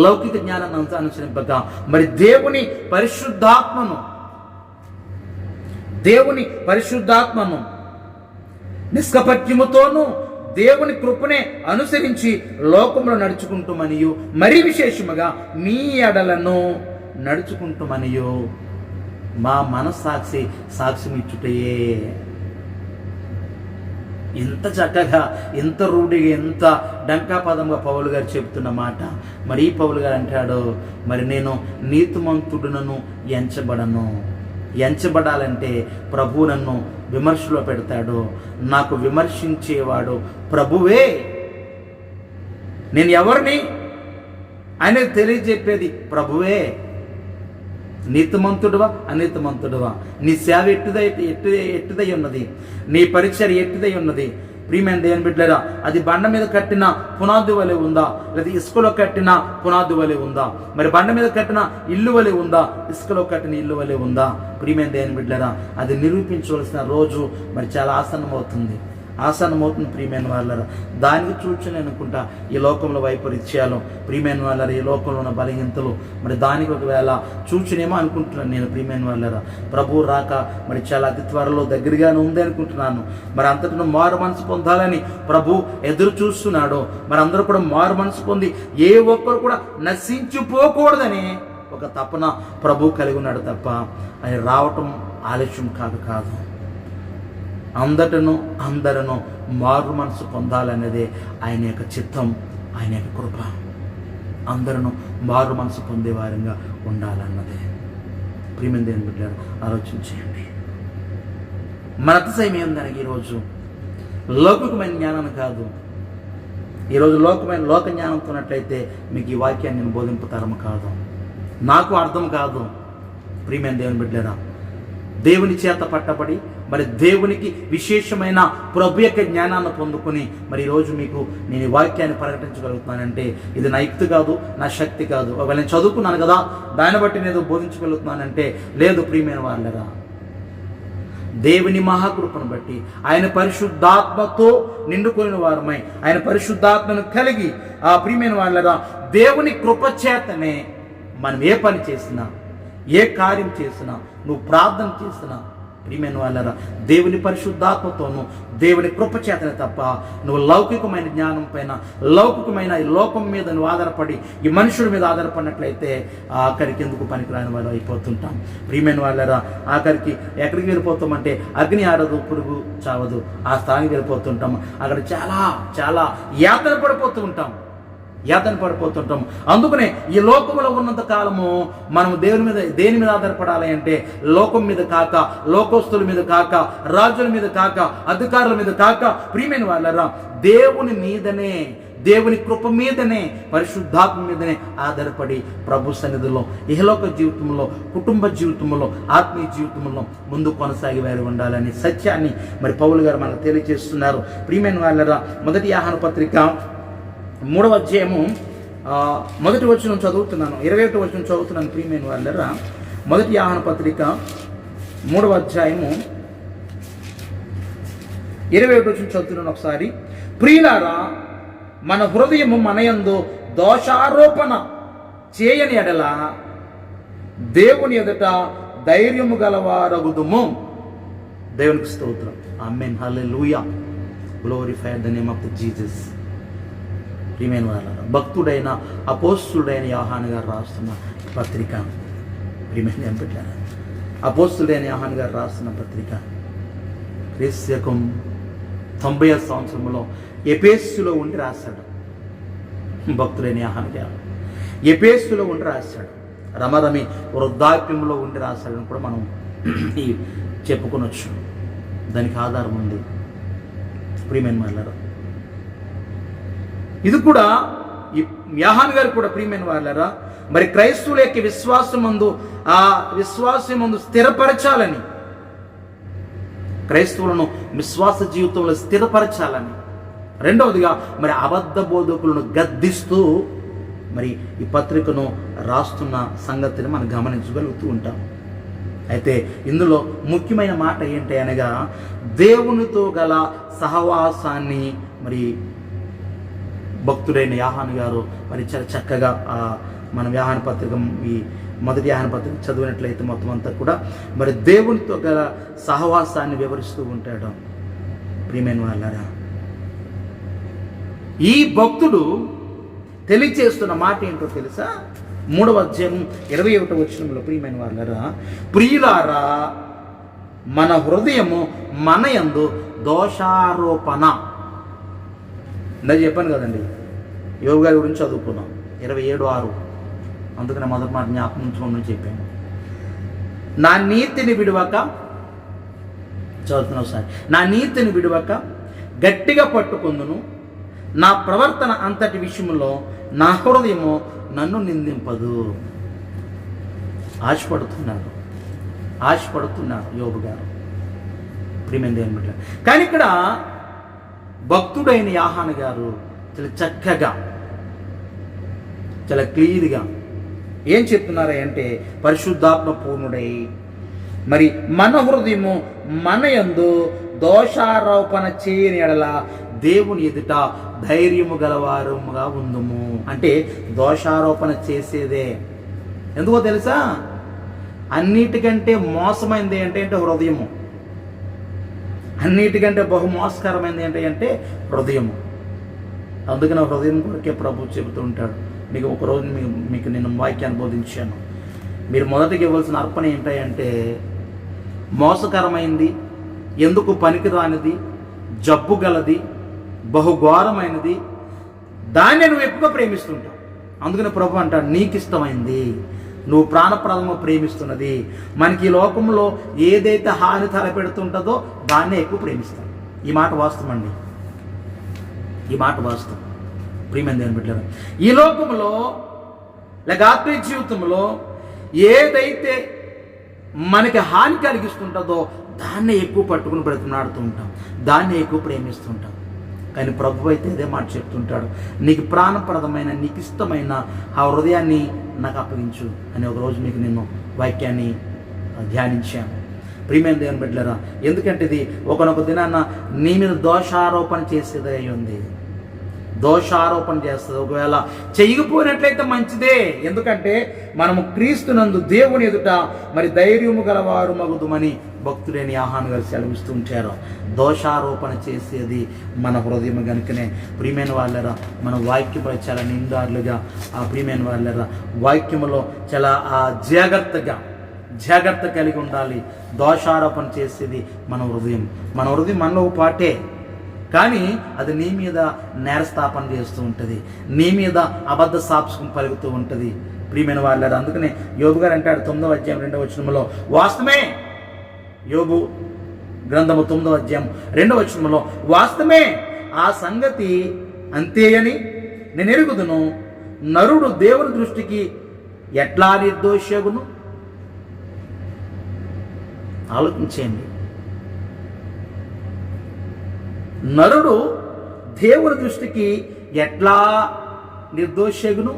లౌకిక జ్ఞానాన్ని అనుసరింపక, మరి దేవుని పరిశుద్ధాత్మను నిష్కపట్యముతోనూ దేవుని కృపనే అనుసరించి లోకంలో నడుచుకుంటామనియు, మరీ విశేషముగా మీ ఎడలను నడుచుకుంటామనియు మా మనస్సాక్షి సాక్ష్యం ఇచ్చుటయే. ఎంత చక్కగా, ఎంత రూఢిగా, ఎంత డంకాపదంగా పౌలు గారు చెబుతున్న మాట. మరి ఈ పౌలు గారు అంటాడు, మరి నేను నీతిమంతుడునను ఎంచబడాలంటే ప్రభు నన్ను విమర్శలో పెడతాడు. నాకు విమర్శించేవాడు ప్రభువే. నేను ఎవరిని అనేది తెలియజెప్పేది ప్రభువే. నీతిమంతుడువా అనీతిమంతుడువా, నీ సేవ ఎట్టుదై ఉన్నది, నీ పరిచర్య ఎట్టుదై ఉన్నది. ప్రియమైన దేవుని బిడ్డలారా, అది బండ మీద కట్టిన పునాది వలె ఉందా, లేదా ఇసుకలో కట్టిన పునాది వలె ఉందా? మరి బండ మీద కట్టిన ఇల్లు వలె ఉందా, ఇసుకలో కట్టిన ఇల్లు వలె ఉందా? ప్రియమైన దేవుని బిడ్డలారా, అది నిరూపించవలసిన రోజు మరి చాలా ఆసన్నమవుతుంది. ప్రియమైన వాళ్ళరా, దానికి చూచి అనుకుంటా ఈ లోకంలో వైపరీత్యాలు, ప్రియమైన వాళ్ళరా, ఈ లోకంలో ఉన్న బలహీనతలు, మరి దానికి ఒకవేళ చూచినేమో అనుకుంటున్నాను నేను. ప్రియమైన వాళ్ళరా, ప్రభు రాక మరి చాలా అతి త్వరలో దగ్గరగానే ఉంది అనుకుంటున్నాను. మరి అంతటిని మారు మనసు పొందాలని ప్రభు ఎదురు చూస్తున్నాడు. మరి అందరూ కూడా మారు మనసు పొంది ఏ ఒక్కరు కూడా నశించిపోకూడదని ఒక తపన ప్రభు కలిగి ఉన్నాడు తప్ప ఆయన రావటం ఆలస్యం కాదు. అందరూ మారు మనసు పొందాలనేదే ఆయన యొక్క చిత్తం, ఆయన యొక్క కృప. అందరూ మారు మనసు పొందే వారంగా ఉండాలన్నదే. ప్రియమైన దేవుని బిడ్డలారా, ఆలోచించేయండి. మన అతిశయం ఏందనగా ఈరోజు లౌకికమైన జ్ఞానం కాదు. ఈరోజు లోక జ్ఞానంతో ఉన్నట్లయితే మీకు ఈ వాక్యాన్ని నేను బోధింపుతరం కాదు, నాకు అర్థం కాదు. ప్రియమైన దేవుని బిడ్డలారా, దేవుని చేత పట్టబడి మరి దేవునికి విశేషమైన ప్రభు యొక్క జ్ఞానాన్ని పొందుకొని మరి ఈరోజు మీకు నేను ఈ వాక్యాన్ని ప్రకటించగలుగుతున్నానంటే ఇది నా యుక్తి కాదు, నా శక్తి కాదు. ఒకవేళ నేను చదువుకున్నాను కదా, దాన్ని బట్టి నేను బోధించగలుగుతున్నానంటే లేదు. ప్రియమైన వాళ్ళరా, దేవుని మహాకృపను బట్టి ఆయన పరిశుద్ధాత్మతో నిండుకొనిన వారమై, ఆయన పరిశుద్ధాత్మను కలిగి ఆ ప్రియమైన వాళ్ళరా, దేవుని కృప చేతనే మనం ఏ పని చేసినా, ఏ కార్యం చేసినా, నువ్వు ప్రార్థన చేసినా, ప్రియమైన వాళ్ళరా, దేవుని పరిశుద్ధాత్మతోనూ దేవుని కృపచేతనే తప్ప నువ్వు లౌకికమైన జ్ఞానం పైన, లౌకికమైన ఈ లోకం మీద నువ్వు ఆధారపడి, ఈ మనుషుడి మీద ఆధారపడినట్లయితే ఆఖరికి ఎందుకు పనికిరాని వాళ్ళు అయిపోతుంటాం. ప్రియమైన వాళ్ళరా, ఆఖరికి ఎక్కడికి వెళ్ళిపోతామంటే అగ్ని ఆరదు, పురుగు చావదు, ఆ స్థానికి వెళ్ళిపోతుంటాం. అక్కడ చాలా చాలా యాతన పడిపోతుంటాం. అందుకనే ఈ లోకంలో ఉన్నంత కాలము మనం దేని మీద ఆధారపడాలి అంటే లోకం మీద కాక, లోకస్తుల మీద కాక, రాజుల మీద కాక, అధికారుల మీద కాక, ప్రియమైన వాళ్ళరా దేవుని మీదనే, దేవుని కృప మీదనే, పరిశుద్ధాత్మ మీదనే ఆధారపడి ప్రభు సన్నిధిలో ఇహలోక జీవితంలో, కుటుంబ జీవితంలో, ఆత్మీయ జీవితంలో ముందు కొనసాగి వారి ఉండాలని సత్యాన్ని మరి పౌలు గారు మనకు తెలియజేస్తున్నారు. ప్రియమైన వాళ్ళరా, మొదటి యోహాను పత్రిక 3వ అధ్యాయము 1వ వచనం చదువుతున్నాను, 21వ వచనం చదువుతున్నాను. ప్రియమైన వాళ్ళరా, మొదటి యోహాను పత్రిక 3వ అధ్యాయము 21వ వచనం చదువుతున్నాను ఒకసారి. ప్రియులారా, మన హృదయము మనయందు దోషారోపణ చేయని ఎడల దేవుని ఎదుట ధైర్యము గలవారగుదుము. దేవునికి స్తోత్రం. ఆమేన్. హల్లెలూయా. Glorify the name of the Jesus. ప్రియమైన వాళ్ళారా, భక్తుడైన అపోస్తుడైన యోహాను గారు రాస్తున్న పత్రిక, ప్రియమైన ఎంపెట్టారా, అపోస్తుడైన యోహాను గారు రాస్తున్న పత్రిక క్రీస్తుకం 90వ సంవత్సరంలో ఎఫెసులో ఉండి రాశాడు. భక్తుడైన యోహాను గారు ఎఫెసులో ఉండి రాశాడు. రమరమి వృద్ధాప్యంలో ఉండి రాశాడని కూడా మనం చెప్పుకొనొచ్చు. దానికి ఆధారం ఉంది. ప్రియమైన వాళ్ళారా, ఇది కూడా ఈ యోహాను గారు కూడా ప్రియమైన వాళ్ళారా మరి క్రైస్తవుల యొక్క విశ్వాసమందు స్థిరపరచాలని, క్రైస్తవులను విశ్వాస జీవితంలో స్థిరపరచాలని, రెండవదిగా మరి అబద్ధ బోధకులను గద్దిస్తూ మరి ఈ పత్రికను రాస్తున్న సంగతిని మనం గమనించగలుగుతూ ఉంటాం. అయితే ఇందులో ముఖ్యమైన మాట ఏంటి అనగా దేవునితో గల సహవాసాన్ని మరి భక్తుడైన యోహాను గారు మరి చాలా చక్కగా మనం యోహాను పత్రిక, ఈ మొదటి యోహాను పత్రిక చదివినట్లయితే మొత్తం అంతా కూడా మరి దేవునితో గల సహవాసాన్ని వివరిస్తూ ఉంటాడు. ప్రియమైన వాళ్ళారా, ఈ భక్తుడు తెలియచేస్తున్న మాట ఏంటో తెలుసా? 3వ అధ్యాయం 21వ వచనంలో, ప్రియమైన వాళ్ళారా, ప్రియులారా, మన హృదయము మనయందు దోషారోపణ. ఇందాక చెప్పాను కదండి, యోగు గారి గురించి చదువుకున్నాం 27:6. అందుకనే మొదటి మాట జ్ఞాపకం ఉంచుకోమని చెప్పాను. నా నీతిని విడవక, చదువుతున్నావు సార్, నా నీతిని విడవక గట్టిగా పట్టుకుందును, నా ప్రవర్తన అంతటి విషయంలో నా హృదయము నన్ను నిందింపదు. ఆశపడుతున్నాడు యోబు గారు. ప్రియమైన దేవుని బిడ్డ. కానీ ఇక్కడ భక్తుడైన యోహాను గారు చాలా చక్కగా, చాలా క్లియర్గా ఏం చెప్తున్నారా అంటే, పరిశుద్ధాత్మ పూర్ణుడై మరి మన హృదయము మనయందు దోషారోపణ చేయని ఎడల దేవుని ఎదుట ధైర్యము గలవారముగా ఉందుము. అంటే దోషారోపణ చేసేదే. ఎందుకో తెలుసా? అన్నిటికంటే మోసమైంది ఏంటంటే హృదయము. అన్నిటికంటే బహు మోసకరమైంది ఏంటంటే హృదయము. అందుకని హృదయం కొరకే ప్రభు చెబుతూ ఉంటాడు. మీకు ఒకరోజు మీకు నేను వాక్యాన్ని బోధించాను. మీరు మొదటికి ఇవ్వాల్సిన అర్పణ ఏంటంటే మోసకరమైంది, ఎందుకు పనికిరానిది, జబ్బు గలది, బహుఘోరమైనది, దాన్ని నువ్వు ఎక్కువగా ప్రేమిస్తుంటావు. అందుకని ప్రభు అంటాడు, నీకు ఇష్టమైంది, నువ్వు ప్రాణప్రదము ప్రేమిస్తున్నది, మనకి ఈ లోకంలో ఏదైతే హాని తలపెడుతుంటుందో దాన్నే ఎక్కువ ప్రేమిస్తాం. ఈ మాట వాస్తవం అండి, ఈ మాట వాస్తవం. ప్రియమైన దేవుని బిడ్డలారా, ఈ లోకంలో లేక ఆత్మీయ జీవితంలో ఏదైతే మనకి హాని కలిగిస్తుంటుందో దాన్నే ఎక్కువ పట్టుకుని బ్రతిమలాడుతూ ఉంటాం, దాన్నే ఎక్కువ ప్రేమిస్తుంటాం. కానీ ప్రభు అయితే ఇదే మాట చెప్తుంటాడు, నీకు ప్రాణప్రదమైన, నీకు ఇష్టమైన ఆ హృదయాన్ని నాకు అప్పగించు అని ఒకరోజు మీకు నేను వాక్యాన్ని ధ్యానించాను. ప్రియమైన దేవుని బిడ్డలారా, ఎందుకంటే ఇది ఒకనొక దినాన్న నీ మీద దోషారోపణ చేసేది అయి ఉంది. దోషారోపణ చేస్తుంది. ఒకవేళ చేయకపోయినట్లయితే మంచిదే, ఎందుకంటే మనము క్రీస్తునందు దేవుని ఎదుట మరి ధైర్యము గలవారు మగుదుమని భక్తుడైన యోహాను గారు సెలవిస్తూ ఉంటారు. దోషారోపణ చేసేది మన హృదయం కనుకనే ప్రియమైన వాళ్ళరా, మన వాక్యంలో చాలా నిందారులుగా ఆ ప్రియమైన వాళ్ళరా వాక్యములో చాలా జాగ్రత్త కలిగి ఉండాలి. దోషారోపణ చేసేది మన హృదయం మనలో పాటే, కానీ అది నీ మీద నేరస్థాపన చేస్తూ ఉంటుంది, నీ మీద అబద్ధ సాక్ష్యం పలుకుతూ ఉంటుంది. ప్రియమైన వాళ్ళారు, అందుకనే యోబు గారు అంటాడు 9వ అధ్యాయం 2వ వచనంలో, వాస్తవమే, యోబు గ్రంథము 9వ అధ్యాయం 2వ వచనంలో, వాస్తవమే ఆ సంగతి అంతే అని నేను ఎరుగుదును, నరుడు దేవుని దృష్టికి ఎట్లా నిర్దోషగును. ఆలోచించేయండి, నరుడు దేవుని దృష్టికి ఎట్లా నిర్దోషగును,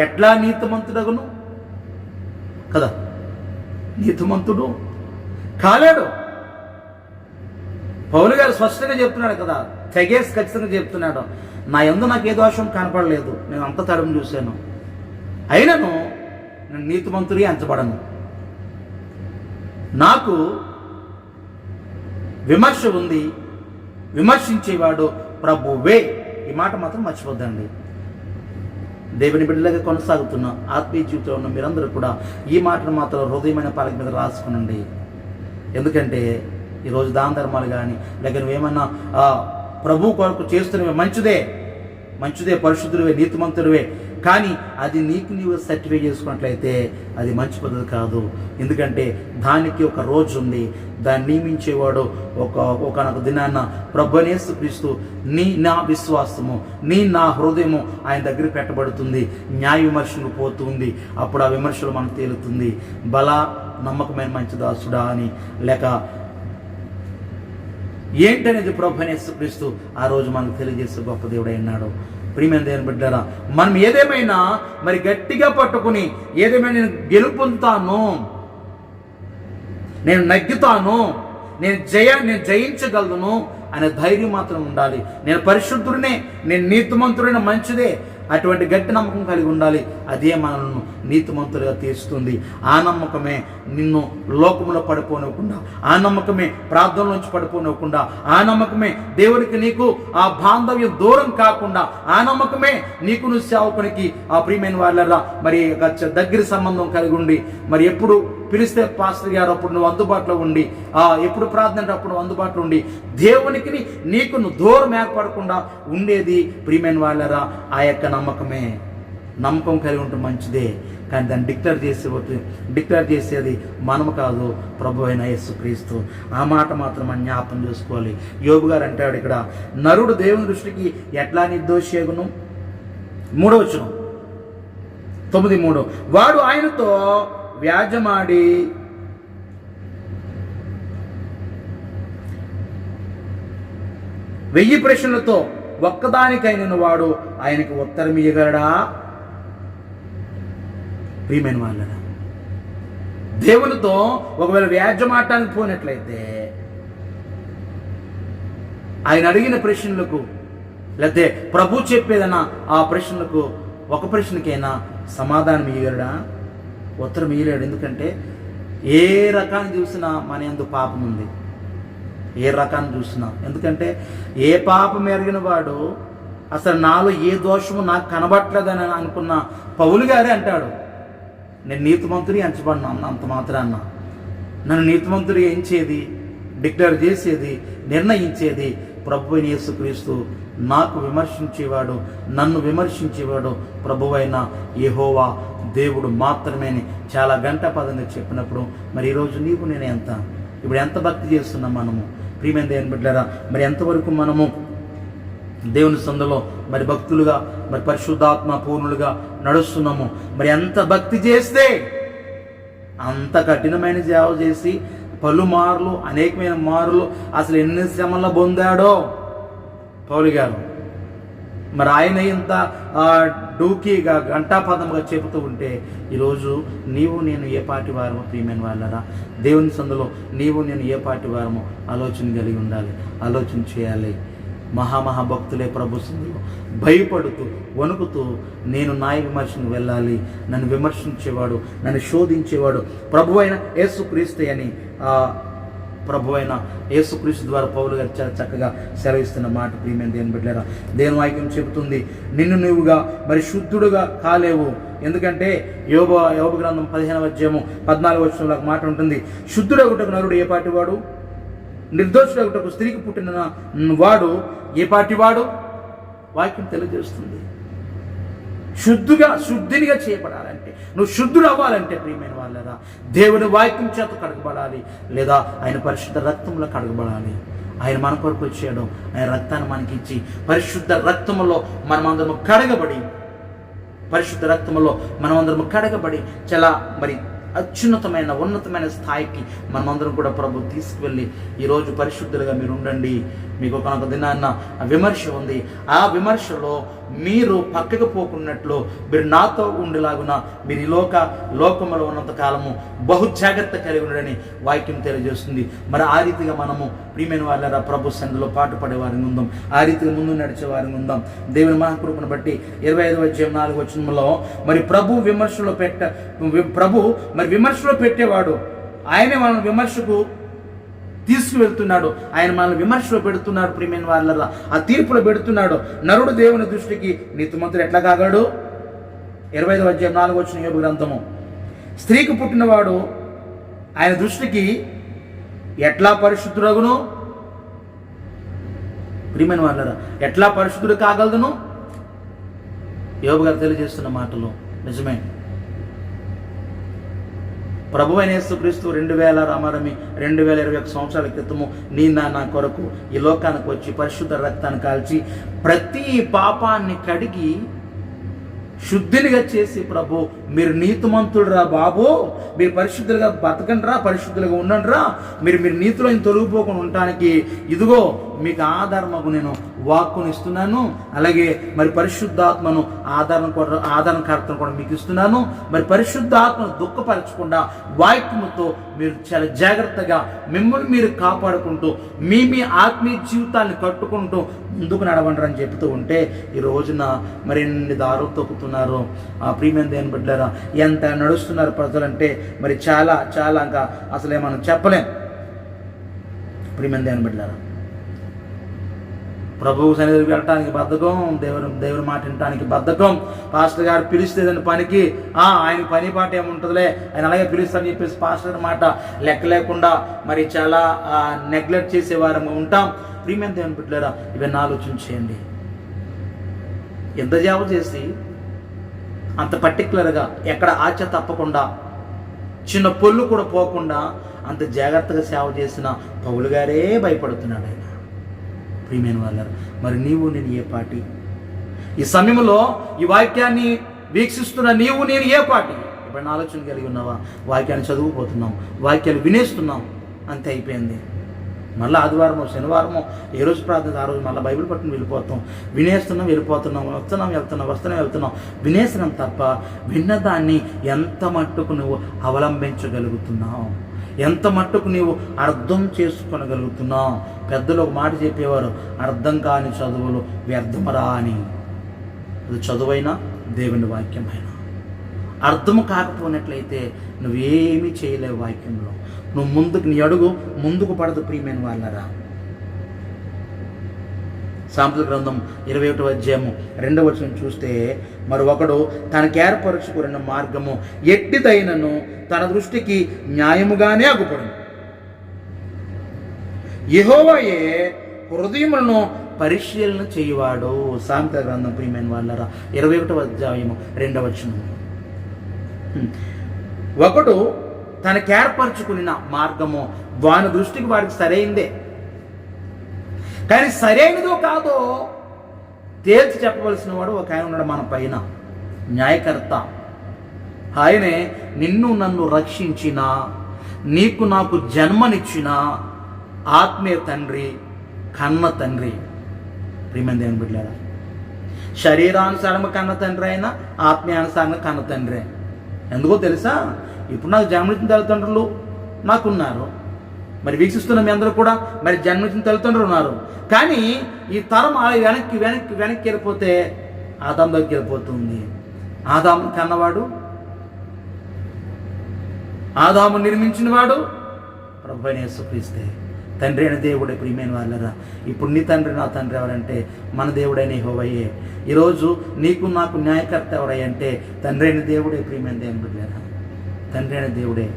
ఎట్లా నీతిమంతుడగును కదా. నీతిమంతుడు కాలేడు. పౌలు గారు స్పష్టంగా చెప్తున్నాడు కదా, తెగేసి ఖచ్చితంగా చెప్తున్నాడు, నా యందు నాకు ఏ దోషం కనపడలేదు, నేను అంత తడుము చూశాను, అయినను నేను నీతిమంతుడిగా ఎంచబడను, నాకు విమర్శ ఉంది, విమర్శించేవాడు ప్రభువే. ఈ మాట మాత్రం మర్చిపోద్దండి. దేవుని బిడ్డలుగా కొనసాగుతున్న ఆత్మీయ జీవితంలో ఉన్న మీరందరూ కూడా ఈ మాటను మాత్రం హృదయమైన పాలక మీద రాసుకునండి. ఎందుకంటే ఈరోజు దాన ధర్మాలు కానీ లేక నువ్వేమన్నా ప్రభు కొరకు చేస్తున్నవి మంచిదే, పరిశుద్ధుడివే, నీతిమంతుడివే, కానీ అది నీవు సర్టిఫై చేసుకున్నట్లయితే అది మంచి పద్ధతి కాదు. ఎందుకంటే దానికి ఒక రోజు ఉంది, దాన్ని నియమించేవాడు ఒకనొక దినాన్న ప్రభువైన యేసుక్రీస్తు నా విశ్వాసము నా హృదయము ఆయన దగ్గర పెట్టబడుతుంది, న్యాయ విమర్శలకు పోతుంది. అప్పుడు ఆ విమర్శలు మనకు తేలుతుంది, నమ్మకమైన మంచి దాసుడా అని లేక ఏంటనేది ప్రభువైన యేసుక్రీస్తు ఆ రోజు మనకు తెలియజేసే గొప్ప దేవుడై ఉన్నాడు. ప్రియమైన దేవుని బిడ్డలారా, మనం ఏదేమైనా మరి గట్టిగా పట్టుకుని ఏదేమైనా నేను గెలుపొందుతాను, నేను నగ్గుతాను, నేను జయించగలను అనే ధైర్యం మాత్రం ఉండాలి. నేను పరిశుద్ధుడినే, నేను నీతిమంతుడైన మంచిదే, అటువంటి గట్టి నమ్మకం కలిగి ఉండాలి. అదే మనల్ని నీతిమంతులుగా తీస్తుంది. ఆ నమ్మకమే నిన్ను లోకములో పడిపోనివ్వకుండా, ఆ నమ్మకమే ప్రార్థనలోంచి పడిపోనివ్వకుండా, ఆ నమ్మకమే దేవునికి నీకు ఆ బాంధవ్యం దూరం కాకుండా, ఆ నమ్మకమే నీకు నువ్వు సేవకునికి ఆ ప్రియమైన వాళ్ళ మరి దగ్గర సంబంధం కలిగి ఉండి, మరి ఎప్పుడు పిలిస్తే పాస్టర్ గారు అప్పుడు నువ్వు అందుబాటులో ఉండి, ఎప్పుడు ప్రార్థన అంటే అప్పుడు అందుబాటులో ఉండి, దేవునికి నీకు నువ్వు దూరం ఏర్పడకుండా ఉండేది ప్రియమైన వాళ్ళరా ఆ యొక్క నమ్మకం కలిగి ఉంటే మంచిదే. కానీ దాన్ని డిక్లేర్ చేసేది మనము కాదు, ప్రభు అయిన యేసుక్రీస్తు. ఆ మాట మాత్రం మనం జ్ఞాపం చేసుకోవాలి. యోబు గారు అంటాడు ఇక్కడ, నరుడు దేవుని దృష్టికి ఎట్లా నిర్దోషియగును. 3వ వచనం 9:3, వాడు ఆయనతో వ్యాజమాడి వెయ్యి ప్రశ్నలతో ఒక్కదానికైన వాడు ఆయనకు ఉత్తరం ఇయ్యగలడా. ప్రియమైన వాళ్ళరా, దేవునితో ఒకవేళ వ్యాజ్యమాడటానికి పోయినట్లయితే ఆయన అడిగిన ప్రశ్నలకు లేకపోతే ప్రభు చెప్పేదన్నా ఆ ప్రశ్నలకు ఒక ప్రశ్నకైనా సమాధానం ఇయ్యగలడా, ఉత్తరం ఇయ్యలేడు. ఎందుకంటే ఏ రకాన్ని చూసినా మన యందు పాపం ఉంది, ఏ రకాన్ని చూసినా. ఎందుకంటే ఏ పాపం ఎరిగిన వాడు అసలు నాలో ఏ దోషము నాకు కనబట్టలేదని అనుకున్న పౌలు గారే అంటాడు, నేను నీతిమంతుడి ఎంచబడినా అంత మాత్రాన్న. నన్ను నీతిమంతుడి ఎంచేది, డిక్లేర్ చేసేది, నిర్ణయించేది ప్రభువైన యేసుక్రీస్తు. నాకు విమర్శించేవాడు, నన్ను విమర్శించేవాడు ప్రభువైన యెహోవా దేవుడు మాత్రమే అని చాలా గంటపదంగా చెప్పినప్పుడు మరి ఈరోజు నేను ఇప్పుడు ఎంత భక్తి చేస్తున్నాం మనము. ప్రియమైన దేవుని బిడ్డలారా, మరి ఎంతవరకు మనము దేవుని సందులో మరి భక్తులుగా మరి పరిశుద్ధాత్మ పూర్ణులుగా నడుస్తున్నాము. మరి ఎంత భక్తి చేస్తే అంత కఠినమైన సేవ చేసి పలుమార్లు అనేకమైన మార్లు అసలు ఎన్ని శ్రమల్లో పొందాడో పౌలు గారు. మరి ఆయన ఇంత డూకీగా గంటాపదముగా చెబుతూ ఉంటే ఈరోజు నేను ఏ పాటి వారమో ప్రియమైన వాళ్ళరా, దేవుని సందులో నేను ఏ పాటి వారమో ఆలోచన కలిగి ఉండాలి, ఆలోచన చేయాలి. మహాభక్తులే ప్రభు సన్నిధిలో భయపడుతూ వణుకుతూ నేను న్యాయ విమర్శకు వెళ్ళాలి, నన్ను విమర్శించేవాడు, నన్ను శోధించేవాడు ప్రభు అయిన యేసుక్రీస్తు అని ప్రభు అయిన యేసుక్రీస్తు ద్వారా పౌలు గారు చాలా చక్కగా సెలవిస్తున్న మాట ప్రియమైన దేవుని బిడ్డలారా, దేవుని వాక్యం చెబుతుంది, నిన్ను నువ్వుగా మరి శుద్ధుడుగా కాలేవు. ఎందుకంటే యోబు గ్రంథం 15వ అధ్యాయము 14వ వచనంలో ఒక మాట ఉంటుంది, శుద్ధుడగుటకు నరుడు ఏ పాటి వాడు, నిర్దోషుడగుటకు స్త్రీకి పుట్టిన వాడు ఏ పాటి వాడు. వాక్యం తెలియజేస్తుంది. శుద్ధినిగా చేయబడాలంటే, నువ్వు శుద్ధుడు అవ్వాలంటే ప్రియమైన వాళ్ళరా దేవుని వాక్యం చేత కడగబడాలి, లేదా ఆయన పరిశుద్ధ రక్తంలో కడగబడాలి. ఆయన మన కొరకు వచ్చాడు, ఆయన రక్తాన్ని మనకి ఇచ్చి పరిశుద్ధ రక్తంలో మనమందరము కడగబడి, పరిశుద్ధ రక్తంలో మనమందరము కడగబడి చాలా మరి అత్యున్నతమైన ఉన్నతమైన స్థాయికి మనమందరం కూడా ప్రభు తీసుకువెళ్ళి ఈరోజు పరిశుద్ధులుగా మీరు ఉండండి. మీకు ఒక దినాన్న విమర్శ ఉంది, ఆ విమర్శలో మీరు పక్కకు పోకున్నట్లు మీరు నాతో ఉండేలాగున మీరు ఈ లోకంలో ఉన్నంత కాలము బహు జాగ్రత్త కలిగి ఉండని వాక్యం తెలియజేస్తుంది. మరి ఆ రీతిగా మనము ప్రియమైన వాళ్ళ ప్రభు సన్నిధిలో పాటుపడే వారిని ఉందాం, ఆ రీతిగా ముందు నడిచే వారిని ఉందాం. దేవుని మహాకృపను బట్టి 25వ అధ్యాయం 4వ వచనంలో మరి ప్రభు విమర్శలో పెట్టేవాడు, ఆయనే మన విమర్శకు తీసుకువెళ్తున్నాడు, ఆయన మనల్ని విమర్శలో పెడుతున్నాడు. ప్రియమైన వాళ్ళ ఆ తీర్పులో పెడుతున్నాడు. నరుడు దేవుని దృష్టికి నీతిమంతుడు ఎట్లా కాగాడు. 25వ అధ్యాయం 4వ వచనం యోబు గ్రంథము, స్త్రీకి పుట్టినవాడు ఆయన దృష్టికి ఎట్లా పరిశుద్ధుడగును. ప్రియమైన వాళ్ళ ఎట్లా పరిశుద్ధుడు కాగలదును. యోబు గారు తెలియజేస్తున్న మాటలు నిజమే. ప్రభు అయిన యేసుక్రీస్తు 2021 సంవత్సరాల క్రితము నా కొరకు ఈ లోకానికి వచ్చి పరిశుద్ధ రక్తాన్ని కాల్చి ప్రతి పాపాన్ని కడిగి శుద్ధినిగా చేసి, ప్రభు మీరు నీతిమంతుడురా బాబు, మీరు పరిశుద్ధులుగా బతకండిరా, పరిశుద్ధులుగా ఉండండిరా, మీరు నీతిలో తొలగిపోకుండా ఉండటానికి ఇదిగో మీకు ఆధారమగు నేను వాక్కును ఇస్తున్నాను, అలాగే మరి పరిశుద్ధాత్మను ఆధారణకర్తను కూడా మీకు ఇస్తున్నాను. మరి పరిశుద్ధాత్మను దుఃఖపరచకుండా వాక్యముతో మీరు చాలా జాగ్రత్తగా మిమ్మల్ని మీరు కాపాడుకుంటూ మీ ఆత్మీయ జీవితాన్ని కట్టుకుంటూ ముందుకు నడవండి అని చెప్తూ ఉంటే ఈ రోజున మరి ఎన్ని దారులు తొక్కుతున్నారు. ఆ ప్రియమైన దేవుని బిడ్డలారా, ఎంత నడుస్తున్నారు ప్రజలంటే మరి చాలా చాలా ఇంకా అసలే మనం చెప్పలేం. ప్రియమైన దేవుని బిడ్డలారా, ప్రభువు సన్నిధికి వెళ్ళటానికి బద్ధకం, దేవుని మాట వినటానికి బద్ధకం. పాస్టర్ గారు పిలిస్తే దాని పనికి ఆయన పని పాట ఏముంటుందిలే, ఆయన అలాగే పిలుస్తారని చెప్పేసి పాస్టర్ మాట లెక్క లేకుండా మరి చాలా నెగ్లెక్ట్ చేసేవారు ఉంటాం. ప్రియమైన దేవుని బిడ్డలారా, ఇవన్నీ ఆలోచించేయండి. ఎంత జాబ్ చేసి అంత పర్టికులర్గా ఎక్కడ ఆచ తప్పకుండా చిన్న పొల్లు కూడా పోకుండా అంత జాగ్రత్తగా సేవ చేసిన పౌలు గారే భయపడుతున్నాడు ఆయన. ప్రియమైన వాళ్ళారు, మరి నేను ఏ పార్టీ? ఈ సమయంలో ఈ వాక్యాన్ని వీక్షిస్తున్న నేను ఏ పార్టీ? ఎప్పుడైనా ఆలోచన కలిగి ఉన్నావా? వాక్యాన్ని చదువుకుపోతున్నాం, వాక్యాలు వినేస్తున్నాం, అంతే అయిపోయింది. మళ్ళీ ఆదివారమో శనివారమో ఏ రోజు ప్రార్థన ఆ రోజు మళ్ళీ బైబిల్ పట్టుకుని వెళ్ళిపోతాం, వినేస్తున్నాం, వెళ్ళిపోతున్నాం, వెళ్తున్నాం, వినేస్తున్నాం తప్ప విన్నదాన్ని ఎంత మట్టుకు నువ్వు అవలంబించగలుగుతున్నావు, ఎంత మట్టుకు నీవు అర్థం చేసుకోగలుగుతున్నావు. పెద్దలు ఒక మాట చెప్పేవారు, అర్థం కాని చదువులు వ్యర్థమరా అని. అది చదువైనా దేవుని వాక్యమైనా అర్థము కాకపోయినట్లయితే నువ్వేమీ చేయలేవు. వాక్యంలో నువ్వు నీ అడుగు ముందుకు పడదు. ప్రియమైన వాళ్ళరా, సామెతల గ్రంథం 21వ అధ్యాయము 2వ వచనం చూస్తే, మరి ఒకడు తనకు ఏర్పరచుకున్న మార్గము ఎట్టిదైనను తన దృష్టికి న్యాయముగానే అగుపడును. యెహోవాయే హృదయములను పరిశీలన చేయువాడు. సామెతల గ్రంథం ప్రియమైన వాళ్ళరా 21వ అధ్యాయము 2వ వచనం. ఒకడు తనకు ఏర్పరచుకున్న మార్గము వాని దృష్టికి వాడికి సరైందే, కానీ సరైనదో కాదో తేల్చి చెప్పవలసిన వాడు ఒక ఆయన ఉన్నాడు మన పైన, న్యాయకర్త. ఆయనే నిన్ను నన్ను రక్షించిన, నీకు నాకు జన్మనిచ్చిన ఆత్మీయ తండ్రి, కన్న తండ్రి. ప్రియమైన దేవుని బిడ్డలారా, శరీరానుసారంగా కన్న తండ్రి అయినా ఆత్మీయానుసారంగా కన్న తండ్రి. ఎందుకో తెలుసా? ఇప్పుడు నాకు జన్మనిచ్చిన తల్లిదండ్రులు నాకున్నారు, మరి వీక్షిస్తున్న మీ అందరూ కూడా మరి జన్మించిన తల్లిదండ్రులు ఉన్నారు. కానీ ఈ తరం వెనక్కి వెనక్కి వెనక్కి వెళ్ళిపోతే ఆదాము దగ్గరికి వెళ్ళిపోతుంది. ఆదాము కన్నవాడు, ఆదాము నిర్మించిన వాడు ప్రభు అయిన యేసుక్రీస్తే. తండ్రి అయిన దేవుడే. ప్రియమైన వాళ్ళరా, ఇప్పుడు నీ తండ్రి నా తండ్రి ఎవరంటే మన దేవుడైన యెహోవాయే. ఈరోజు నీకు నాకు న్యాయకర్త ఎవరంటే తండ్రి అయిన దేవుడే. ప్రియమైన దేవుని బిడ్డలారా, తండ్రి అయిన దేవుడే.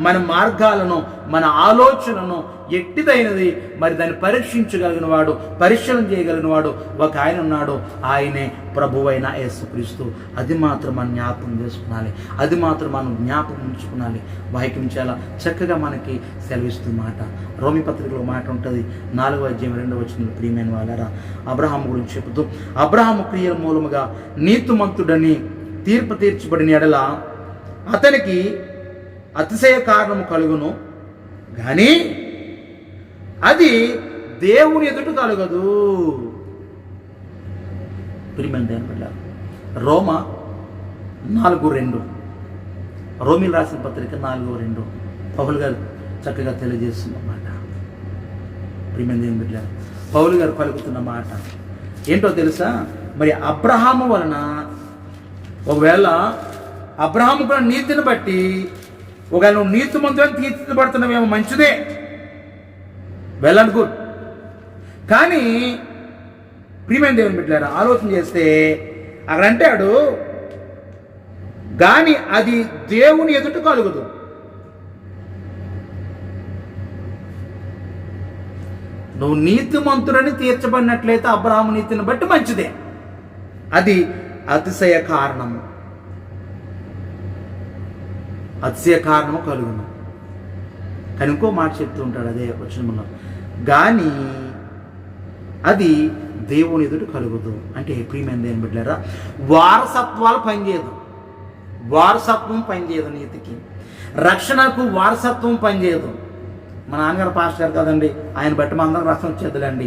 మన మార్గాలను, మన ఆలోచనలను ఎట్టిదైనది మరి దాన్ని పరీక్షించగలిగిన వాడు, పరిశీలన చేయగలిగిన వాడు ఒక ఆయన ఉన్నాడు. ఆయనే ప్రభువైన యేసుక్రీస్తు. అది మాత్రం మనం జ్ఞాపకం చేసుకునాలి, అది మాత్రం మనం జ్ఞాపకం ఉంచుకునాలి. వాక్యం చాలా చక్కగా మనకి సెలవిస్తున్న మాట. రోమి పత్రికలో మాట ఉంటుంది, 4వ అధ్యాయం 2వ వచనంలో. ప్రియమైన వాళ్ళరా, అబ్రహాము గురించి చెబుతూ, అబ్రహాము క్రియల మూలముగా నీతిమంతుడని తీర్పు తీర్చబడిన ఎడల అతనికి అతిశయ కారణము కలుగును, కానీ అది దేవుని ఎదుట కలగదు. ప్రియమైన దేవుని బిడ్డలారా, రోమా 4:2, రోమిలు రాసిన పత్రిక 4:2 పౌలు గారు చక్కగా తెలియజేస్తున్నమాట. ప్రియమైన దేవుని బిడ్డలారా, పౌలు గారు పలుకుతున్న మాట ఏంటో తెలుసా? మరి అబ్రహాము వలన, ఒకవేళ అబ్రహాము కూడా నీతిని బట్టి ఒకవేళ నువ్వు నీతిమంతులను తీర్చిదిద్దబడుతున్నావేమో, మంచిదే, వెల్ అండ్ గుడ్. కానీ ప్రియమైన దేవుని బిడ్డలారా, ఆలోచన చేస్తే అక్కడ అంటాడు, కానీ అది దేవుని ఎదుట కలుగదు. నువ్వు నీతిమంతుడని తీర్చబడినట్లయితే అబ్రహాము నీతిని బట్టి మంచిదే, అది అతిశయ కారణము, అతిశయ కారణము కలుగును. కానీ ఇంకో మాట చెప్తూ ఉంటాడు అదే వచనంలో, కానీ అది దేవుని ఎదుట కలుగుదు. అంటే ప్రియమైన దేవుని బిడ్డలారా, వారసత్వాలు పనిచేయదు, వారసత్వం పనిచేయదు. నీతికి, రక్షణకు వారసత్వం పనిచేయదు. మా నాన్నగారు పాస్టర్ గారు కదండి, ఆయన బట్టి మా అందరం రక్షణ వచ్చేద్దులండి.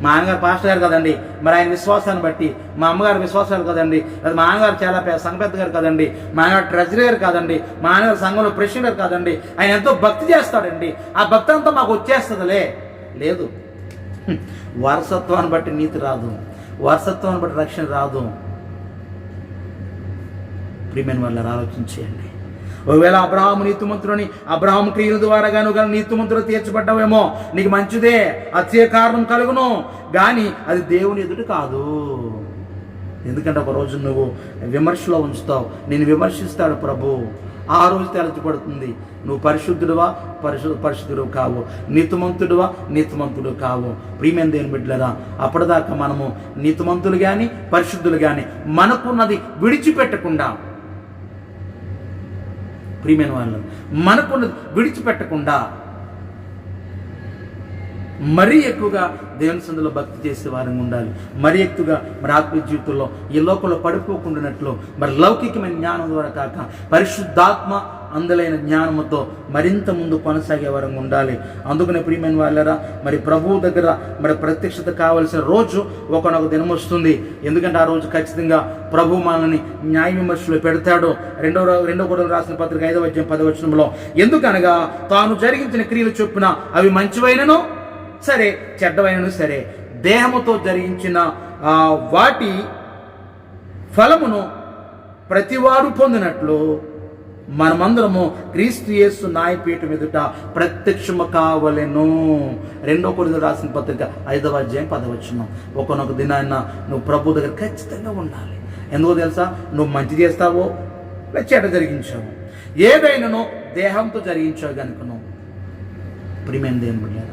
మా నాన్నగారు పాస్టర్ గారు కదండి, మరి ఆయన విశ్వాసాన్ని బట్టి. మా అమ్మగారు విశ్వాసాలు కదండి, అది మా నాన్నగారు చాలా సంఘ పెద్ద గారు కదండి, మా నాన్నగారు ట్రెజరీ గారు కాదండి, మా నాన్నగారు సంఘంలో ప్రెసిడెంట్ కాదండి. ఆయన ఎంతో భక్తి చేస్తాడండి, ఆ భక్తి అంతా మాకు వచ్చేస్తుందిలే. లేదు, వారసత్వాన్ని బట్టి నీతి రాదు, వారసత్వాన్ని బట్టి రక్షణ రాదు. ప్రియమైన వాళ్ళని ఆలోచించేయండి. ఒకవేళ అబ్రహాము నీతిమంతుడని అబ్రహాము క్రియల ద్వారా గాను గల నీతిమంతుడు తీర్చబడ్డావేమో, నీకు మంచిదే, అతిశయ కారణం కలుగును, కానీ అది దేవుని ఎదుట కాదు. ఎందుకంటే ఒక రోజు నువ్వు విమర్శలో ఉంచుతావు, నేను విమర్శిస్తాడు ప్రభు, ఆ రోజు తెలచబడుతుంది నువ్వు పరిశుద్ధుడువా, పరిశుద్ధుడు కావు, నీతిమంతుడువా, నీతిమంతుడు కావు. ప్రియమైన దేవుని బిడ్డలారా, అప్పటిదాకా మనము నీతిమంతులు కానీ పరిశుద్ధులు కానీ మనకున్నది విడిచిపెట్టకుండా, ప్రియమైన వాళ్ళు మనకున్నది విడిచిపెట్టకుండా మరీ ఎక్కువగా దేవుని సందులో భక్తి చేసే వారంగా ఉండాలి. మరీ ఎక్కువగా మరి ఆత్మీయ జీవితంలో ఈ లోకంలో పడిపోకుండానట్లు మరి లౌకికమైన జ్ఞానం ద్వారా కాక పరిశుద్ధాత్మ అందులైన జ్ఞానముతో మరింత ముందు కొనసాగే వారంగా ఉండాలి. అందుకనే ప్రియమైన వాళ్ళరా, మరి ప్రభువు దగ్గర మరి ప్రత్యక్షత కావలసిన రోజు ఒకనొక దినం వస్తుంది. ఎందుకంటే ఆ రోజు ఖచ్చితంగా ప్రభు మనల్ని న్యాయ విమర్శలో పెడతాడు. రెండో కొరింథీయులకు రాసిన పత్రిక 5వ అధ్యాయం 10వ వచనంలో, ఎందుకనగా తాను జరిగించిన క్రియలు చొప్పున అవి మంచివైనను సరే, చెడ్డవైనను సరే, దేహముతో జరిగించిన వాటి ఫలమును ప్రతివాడు పొందినట్లు మనమందరము క్రీస్తు యేసు న్యాయపీఠం ఎదుట ప్రత్యక్షము కావలెను. 2 కొరింథీయులకు రాసిన పత్రిక 5వ అధ్యాయం 10వ వచనం. ఒకనొక దినాన్న నువ్వు ప్రభు దగ్గర ఖచ్చితంగా ఉండాలి. ఎందుకో తెలుసా? నువ్వు మంచి చేస్తావో లేదా చెడ్డ జరిగించావు, ఏదైనానో దేహంతో జరిగించావు కనుకను. ప్రియమైన దేవుని బిడ్డలారా,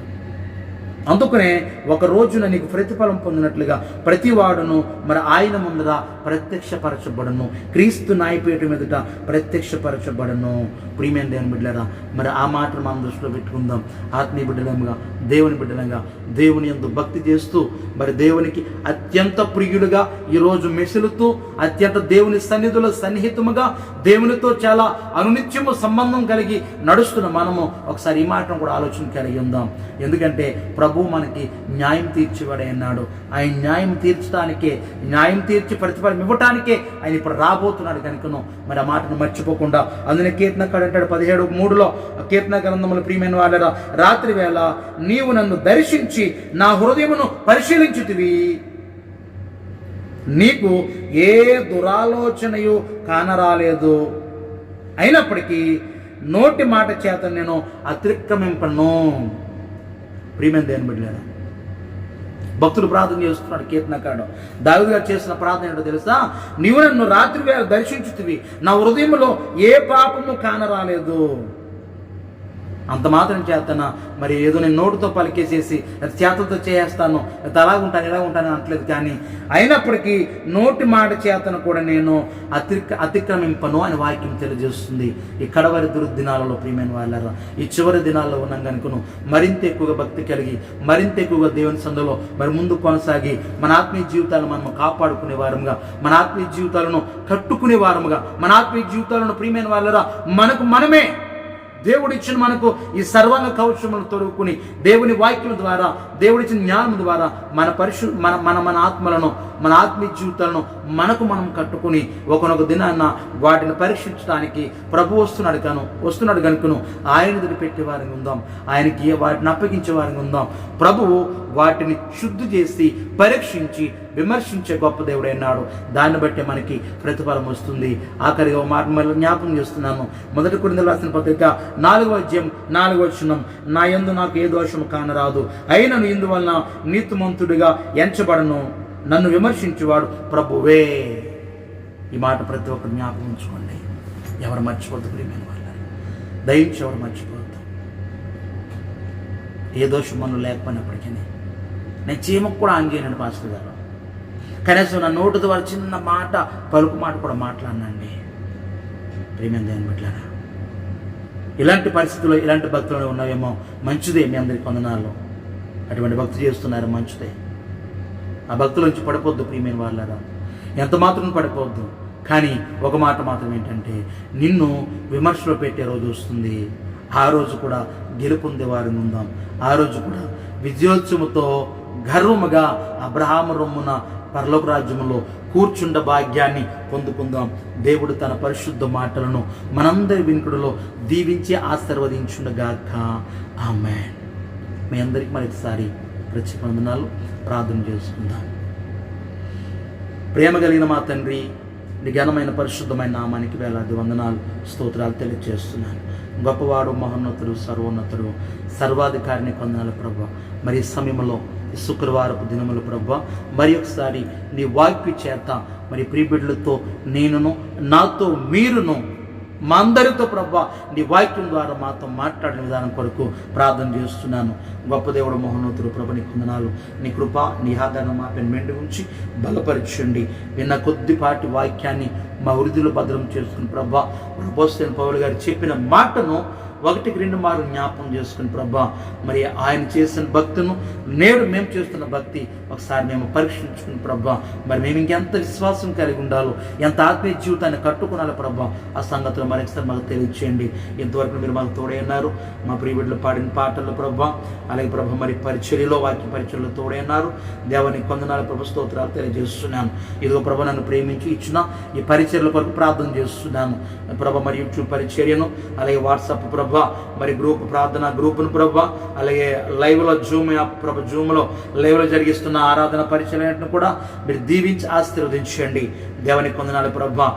అందుకనే ఒక రోజున నీకు ప్రతిఫలం పొందినట్లుగా ప్రతివాడును మరి ఆయన ముందర ప్రత్యక్షపరచబడను, క్రీస్తు న్యాయపీఠం ఎదుట ప్రత్యక్షపరచబడను. ప్రియమైన దేవుని బిడ్డలారా, మరి ఆ మాటను మనం దృష్టిలో పెట్టుకుందాం. ఆత్మీయ బిడ్డలంగా, దేవుని బిడ్డలంగా, దేవుని యందు భక్తి చేస్తూ మరి దేవునికి అత్యంత ప్రియుడుగా ఈరోజు మెసులుతూ అత్యంత దేవుని సన్నిధిలో సన్నిహితముగా దేవునితో చాలా అనునిత్యము సంబంధం కలిగి నడుస్తున్న మనము ఒకసారి ఈ మాటను కూడా ఆలోచన కలిగి ఉందాం. ఎందుకంటే ప్రభు మనకి న్యాయం తీర్చివాడే అన్నాడు. ఆయన న్యాయం తీర్చడానికే, న్యాయం తీర్చి ప్రతిఫలం ఇవ్వటానికే ఆయన ఇప్పుడు రాబోతున్నాడు కనుకను మరి ఆ మాటను మర్చిపోకుండా, అందులో కీర్తనకాడు అంటాడు 17:3 కీర్తన గ్రంథములు, ప్రియమైన వాళ్ళరా, రాత్రి వేళ నీవు నన్ను దర్శించి నా హృదయమును పరిశీలించుతివి, నీకు ఏ దురాలోచనయు కానరాలేదు, అయినప్పటికీ నోటి మాట చేత నేను అతిక్రమింపను. ప్రియమైన దేవుని బిడ్డలారా, భక్తులు ప్రార్థన చేస్తున్నాడు కీర్తనకాడు. దావీదు గారు చేసిన ప్రార్థన ఏంటో తెలుసా? నీవు నన్ను రాత్రి వేళ దర్శించుతివి, నా హృదయంలో ఏ పాపము కానరాలేదు. అంత మాత్రం చేతన మరి ఏదో నేను నోటుతో పలికేసేసి చేతలతో చేస్తాను, అలాగుంటాను ఇలా ఉంటాను అనట్లేదు. కానీ అయినప్పటికీ నోటి మాట చేతను కూడా నేను అతిక్రమింపను అని వాక్యం తెలియజేస్తుంది. ఈ కడవరి దుర్దినాలలో, ప్రియమైన వాళ్ళారా, ఈ చివరి దినాల్లో ఉన్నాం కనుకను మరింత ఎక్కువగా భక్తి కలిగి, మరింత ఎక్కువగా దేవుని సందులో మరి ముందు కొనసాగి మన ఆత్మీయ జీవితాలను మనం కాపాడుకునే వారముగా, మన ఆత్మీయ జీవితాలను కట్టుకునే వారముగా, మన ఆత్మీయ జీవితాలను, ప్రియమైన వాళ్ళారా, మనకు మనమే దేవుడిచ్చిన మనకు ఈ సర్వాంగ కవచములను తొడుగుకుని దేవుని వాక్యం ద్వారా, దేవుడిచ్చిన జ్ఞానం ద్వారా మన ఆత్మలను, మన ఆత్మీయ జీవితాలను మనకు మనం కట్టుకుని ఒకనొక దినాన్న వాటిని పరీక్షించడానికి ప్రభు వస్తున్నాడు కనుకను ఆయన ఎదురు పెట్టే వారిని ఉందాం, ఆయనకి వాటిని అప్పగించే వారిని ఉందాం. ప్రభువు వాటిని శుద్ధి చేసి పరీక్షించి విమర్శించే గొప్ప దేవుడైనాడు. దాన్ని బట్టి మనకి ప్రతిఫలం వస్తుంది. ఆఖరిగా ఒక మాట మళ్ళీ జ్ఞాపకం చేస్తున్నాను. 1 కొరింథీయులకు రాసిన పత్రిక 4:4 నా యందు నాకు ఏ దోషము కానరాదు, అయినను ఇందువలన నీతిమంతుడిగా ఎంచబడను, నన్ను విమర్శించేవాడు ప్రభువే. ఈ మాట ప్రతి ఒక్కరు జ్ఞాపకం ఉంచుకోండి. ఎవరు మర్చిపోద్దు, ప్రియమైన వాళ్ళని దయించి ఎవరు మర్చిపోద్దు. ఏ దోషం మనం లేకపోయినప్పటికీ నేను చీమకు కూడా ఆన్ చేయనండి పాస్టర్ గారు. కనీసం నా నోటు ద్వారా చిన్న మాట, పలుకు మాట కూడా మాట్లాడినండి. ప్రియమైన దేవుని బిడ్డలారా, ఇలాంటి పరిస్థితుల్లో, ఇలాంటి భక్తులు ఉన్నాయేమో, మంచిదే. మీ అందరికి వందనాలు. అటువంటి భక్తి చేస్తున్నారు, మంచిదే. ఆ భక్తుల నుంచి పడిపోద్దు, ప్రియమైన వాళ్ళారా, ఎంత మాత్రం పడిపోవద్దు. కానీ ఒక మాట మాత్రం ఏంటంటే, నిన్ను విమర్శలో పెట్టే రోజు వస్తుంది. ఆ రోజు కూడా గెలుపొందే వారిని ఉందాం. ఆ రోజు కూడా విజయోత్సవంతో గర్వముగా అబ్రహాము రొమ్మున పరలోక రాజ్యములో కూర్చుండ భాగ్యాన్ని పొందుకుందాం. దేవుడు తన పరిశుద్ధ మాటలను మనందరి వినుకుడులో దీవించి ఆశీర్వదించుండగాక. ఆమేన్. మీ అందరికీ మరొకసారి ప్రత్యేక వందనాలు. ప్రార్థన చేసుకుందాం. ప్రేమ కలిగిన మా తండ్రి, నీ ఘనమైన పరిశుద్ధమైన నామానికి వేలాది వందనాలు, స్తోత్రాలు తెలియజేస్తున్నాను. గొప్పవాడు, మహోన్నతుడు, సర్వోన్నతుడు, సర్వాధికారిని కొందనాలు ప్రభా. మరి ఈ సమయంలో శుక్రవారపు దినములు ప్రభా, మరి ఒకసారి నీ వాక్య చేత మరి ప్రియబిడ్డలతో నేనును, నాతో మీరును, మా అందరితో ప్రభా నీ వాక్యం ద్వారా మాతో మాట్లాడిన విధానం కొరకు ప్రార్థన చేస్తున్నాను. గొప్ప దేవుడు, మహోన్నతుడు ప్రభు, నీ వందనాలు. నీ కృప, నీ ఆదరణ మా మెండి ఉంచి బలపరచండి. విన్న కొద్దిపాటి వాక్యాన్ని మా వృద్ధిలో భద్రం చేసుకుని ప్రభా, అపోస్తలుడైన పౌలు గారు చెప్పిన మాటను 1-2 మార్లు జ్ఞాపకం చేసుకుని ప్రభా, మరి ఆయన చేసిన భక్తును నేడు మేము చేస్తున్న భక్తి ఒకసారి మేము పరీక్షించుకుని ప్రభా, మరి మేము ఇంకెంత విశ్వాసం కలిగి ఉండాలో, ఎంత ఆత్మీయ జీవితాన్ని కట్టుకున్నాలో ప్రభా, ఆ సంగతులు మరొకసారి మాకు తెలియచేయండి. ఇంతవరకు మీరు మాకు తోడే ఉన్నారు. మా ప్రియబిడ్డలు పాడిన పాటల్లో ప్రభా, అలాగే ప్రభా మరి పరిచర్యలో, వాక్య పరిచర్యలో తోడే ఉన్నారు. దేవానికి వందనాలు ప్రభు, స్తోత్రాలు తెలియజేస్తున్నాను. ఇదిగో ప్రభా, నన్ను ప్రేమించి ఇచ్చిన ఈ పరిచర్యల కొరకు ప్రార్థన చేస్తున్నాను ప్రభా. మరి యూట్యూబ్ పరిచర్యను, అలాగే వాట్సాప్ ప్రభా, మరి గ్రూప్ ప్రార్థన గ్రూపును ప్రభా, అలాగే లైవ్లో జూమ్ యాప్ ప్రభా, జూమ్లో లైవ్లో జరిగిస్తున్న ఆరాధన పరిచయాలను కూడా మీరు దీవించి ఆశీర్వదించండి. దేవునికి వందనాలు ప్రభా.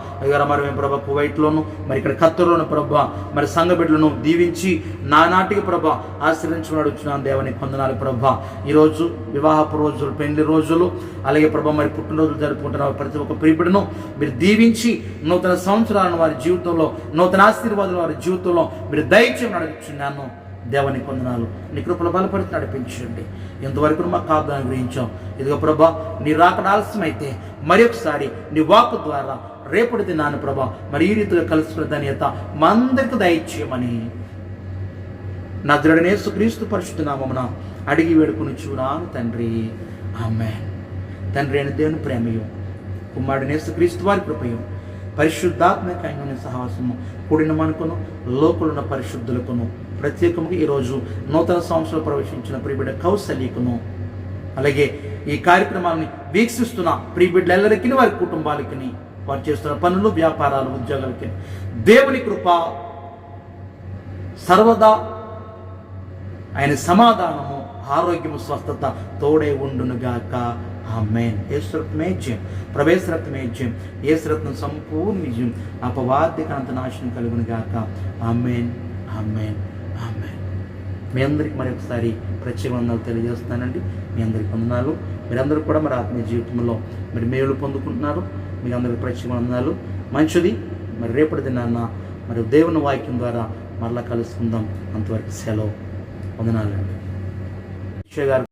మరి మేము ప్రభా కువైట్లోను, మరి ఇక్కడ ఖత్తర్లోను ప్రభా, మరి సంఘ బిడ్డలను దీవించి నానాటికి ప్రభా ఆశీర్వదించమని అడుగుతున్నాను. దేవునికి వందనాలు ప్రభా. ఈరోజు వివాహపు రోజులు, పెళ్లి రోజులు, అలాగే ప్రభా మరి పుట్టినరోజులు జరుపుకుంటున్న ప్రతి ఒక్క ప్రియబిడ్డను మీరు దీవించి నూతన సంవత్సరాలను వారి జీవితంలో, నూతన ఆశీర్వాదాలు వారి జీవితంలో మీరు దయచేయమని అడుగుతున్నాను. దేవానికి వందనాలు. నీ కృపలో బలపరిచి నడిపించండి. ఎంతవరకు మాకు కాదు అనుగ్రహించాం. ఇదిగో ప్రభా, నీ రాకడ ఆలస్యమైతే మరి ఒకసారి నీ వాక్కు ద్వారా రేపటి దినాన్ని ప్రభా మరి ఈ రీతిగా కలుసుకునే ధన్యత మా అందరికీ దయచేయమని నజరుడైన యేసుక్రీస్తు పరిశుద్ధ నామమున అడిగి వేడుకొనుచున్నాను తండ్రి. ఆమేన్. తండ్రి అయిన దేవుని ప్రేమయు, కుమారుడైన యేసుక్రీస్తు వారి కృపయు, పరిశుద్ధాత్మక సహవాసము కూడిన మనకును, లోకులున్న పరిశుద్ధులకును ప్రత్యేకంగా ఈరోజు నూతన సంవత్సరంలో ప్రవేశించిన ప్రియబిడ్డ కౌసల్యకును, అలాగే ఈ కార్యక్రమాన్ని వీక్షిస్తున్న ప్రియబిడ్డలందరికీ, వారి కుటుంబాలకి, వారు చేస్తున్న పనులు, వ్యాపారాలు, ఉద్యోగాలకి దేవుని కృప సర్వదా, ఆయన సమాధానము, ఆరోగ్యము, స్వస్థత తోడే ఉండునుగాక. ఆమేన్. యేసురత్నమే జయం, ప్రవేశరత్నమే జయం, యేసురత్నం సంపూర్ణ విజయం, అపవాద్యకాంత నాశనం కలుగునుగాక. ఆమేన్, ఆమేన్, ఆమేన్. మీ అందరికి మరి ఒకసారి ప్రత్యేక వందనాలు తెలియజేస్తానండి. మీ అందరికి వందనాలు. మీరందరూ కూడా మరి ఆత్మీయ జీవితంలో మరి మేలు పొందుకుంటున్నారు. మీ అందరికి ప్రత్యేక వందనాలు. మంచిది. మరి రేపటి దినాన్న మరి దేవుని వాక్యం ద్వారా మరలా కలుసుకుందాం. అంతవరకు సెలవు. వందనాలండి. గారు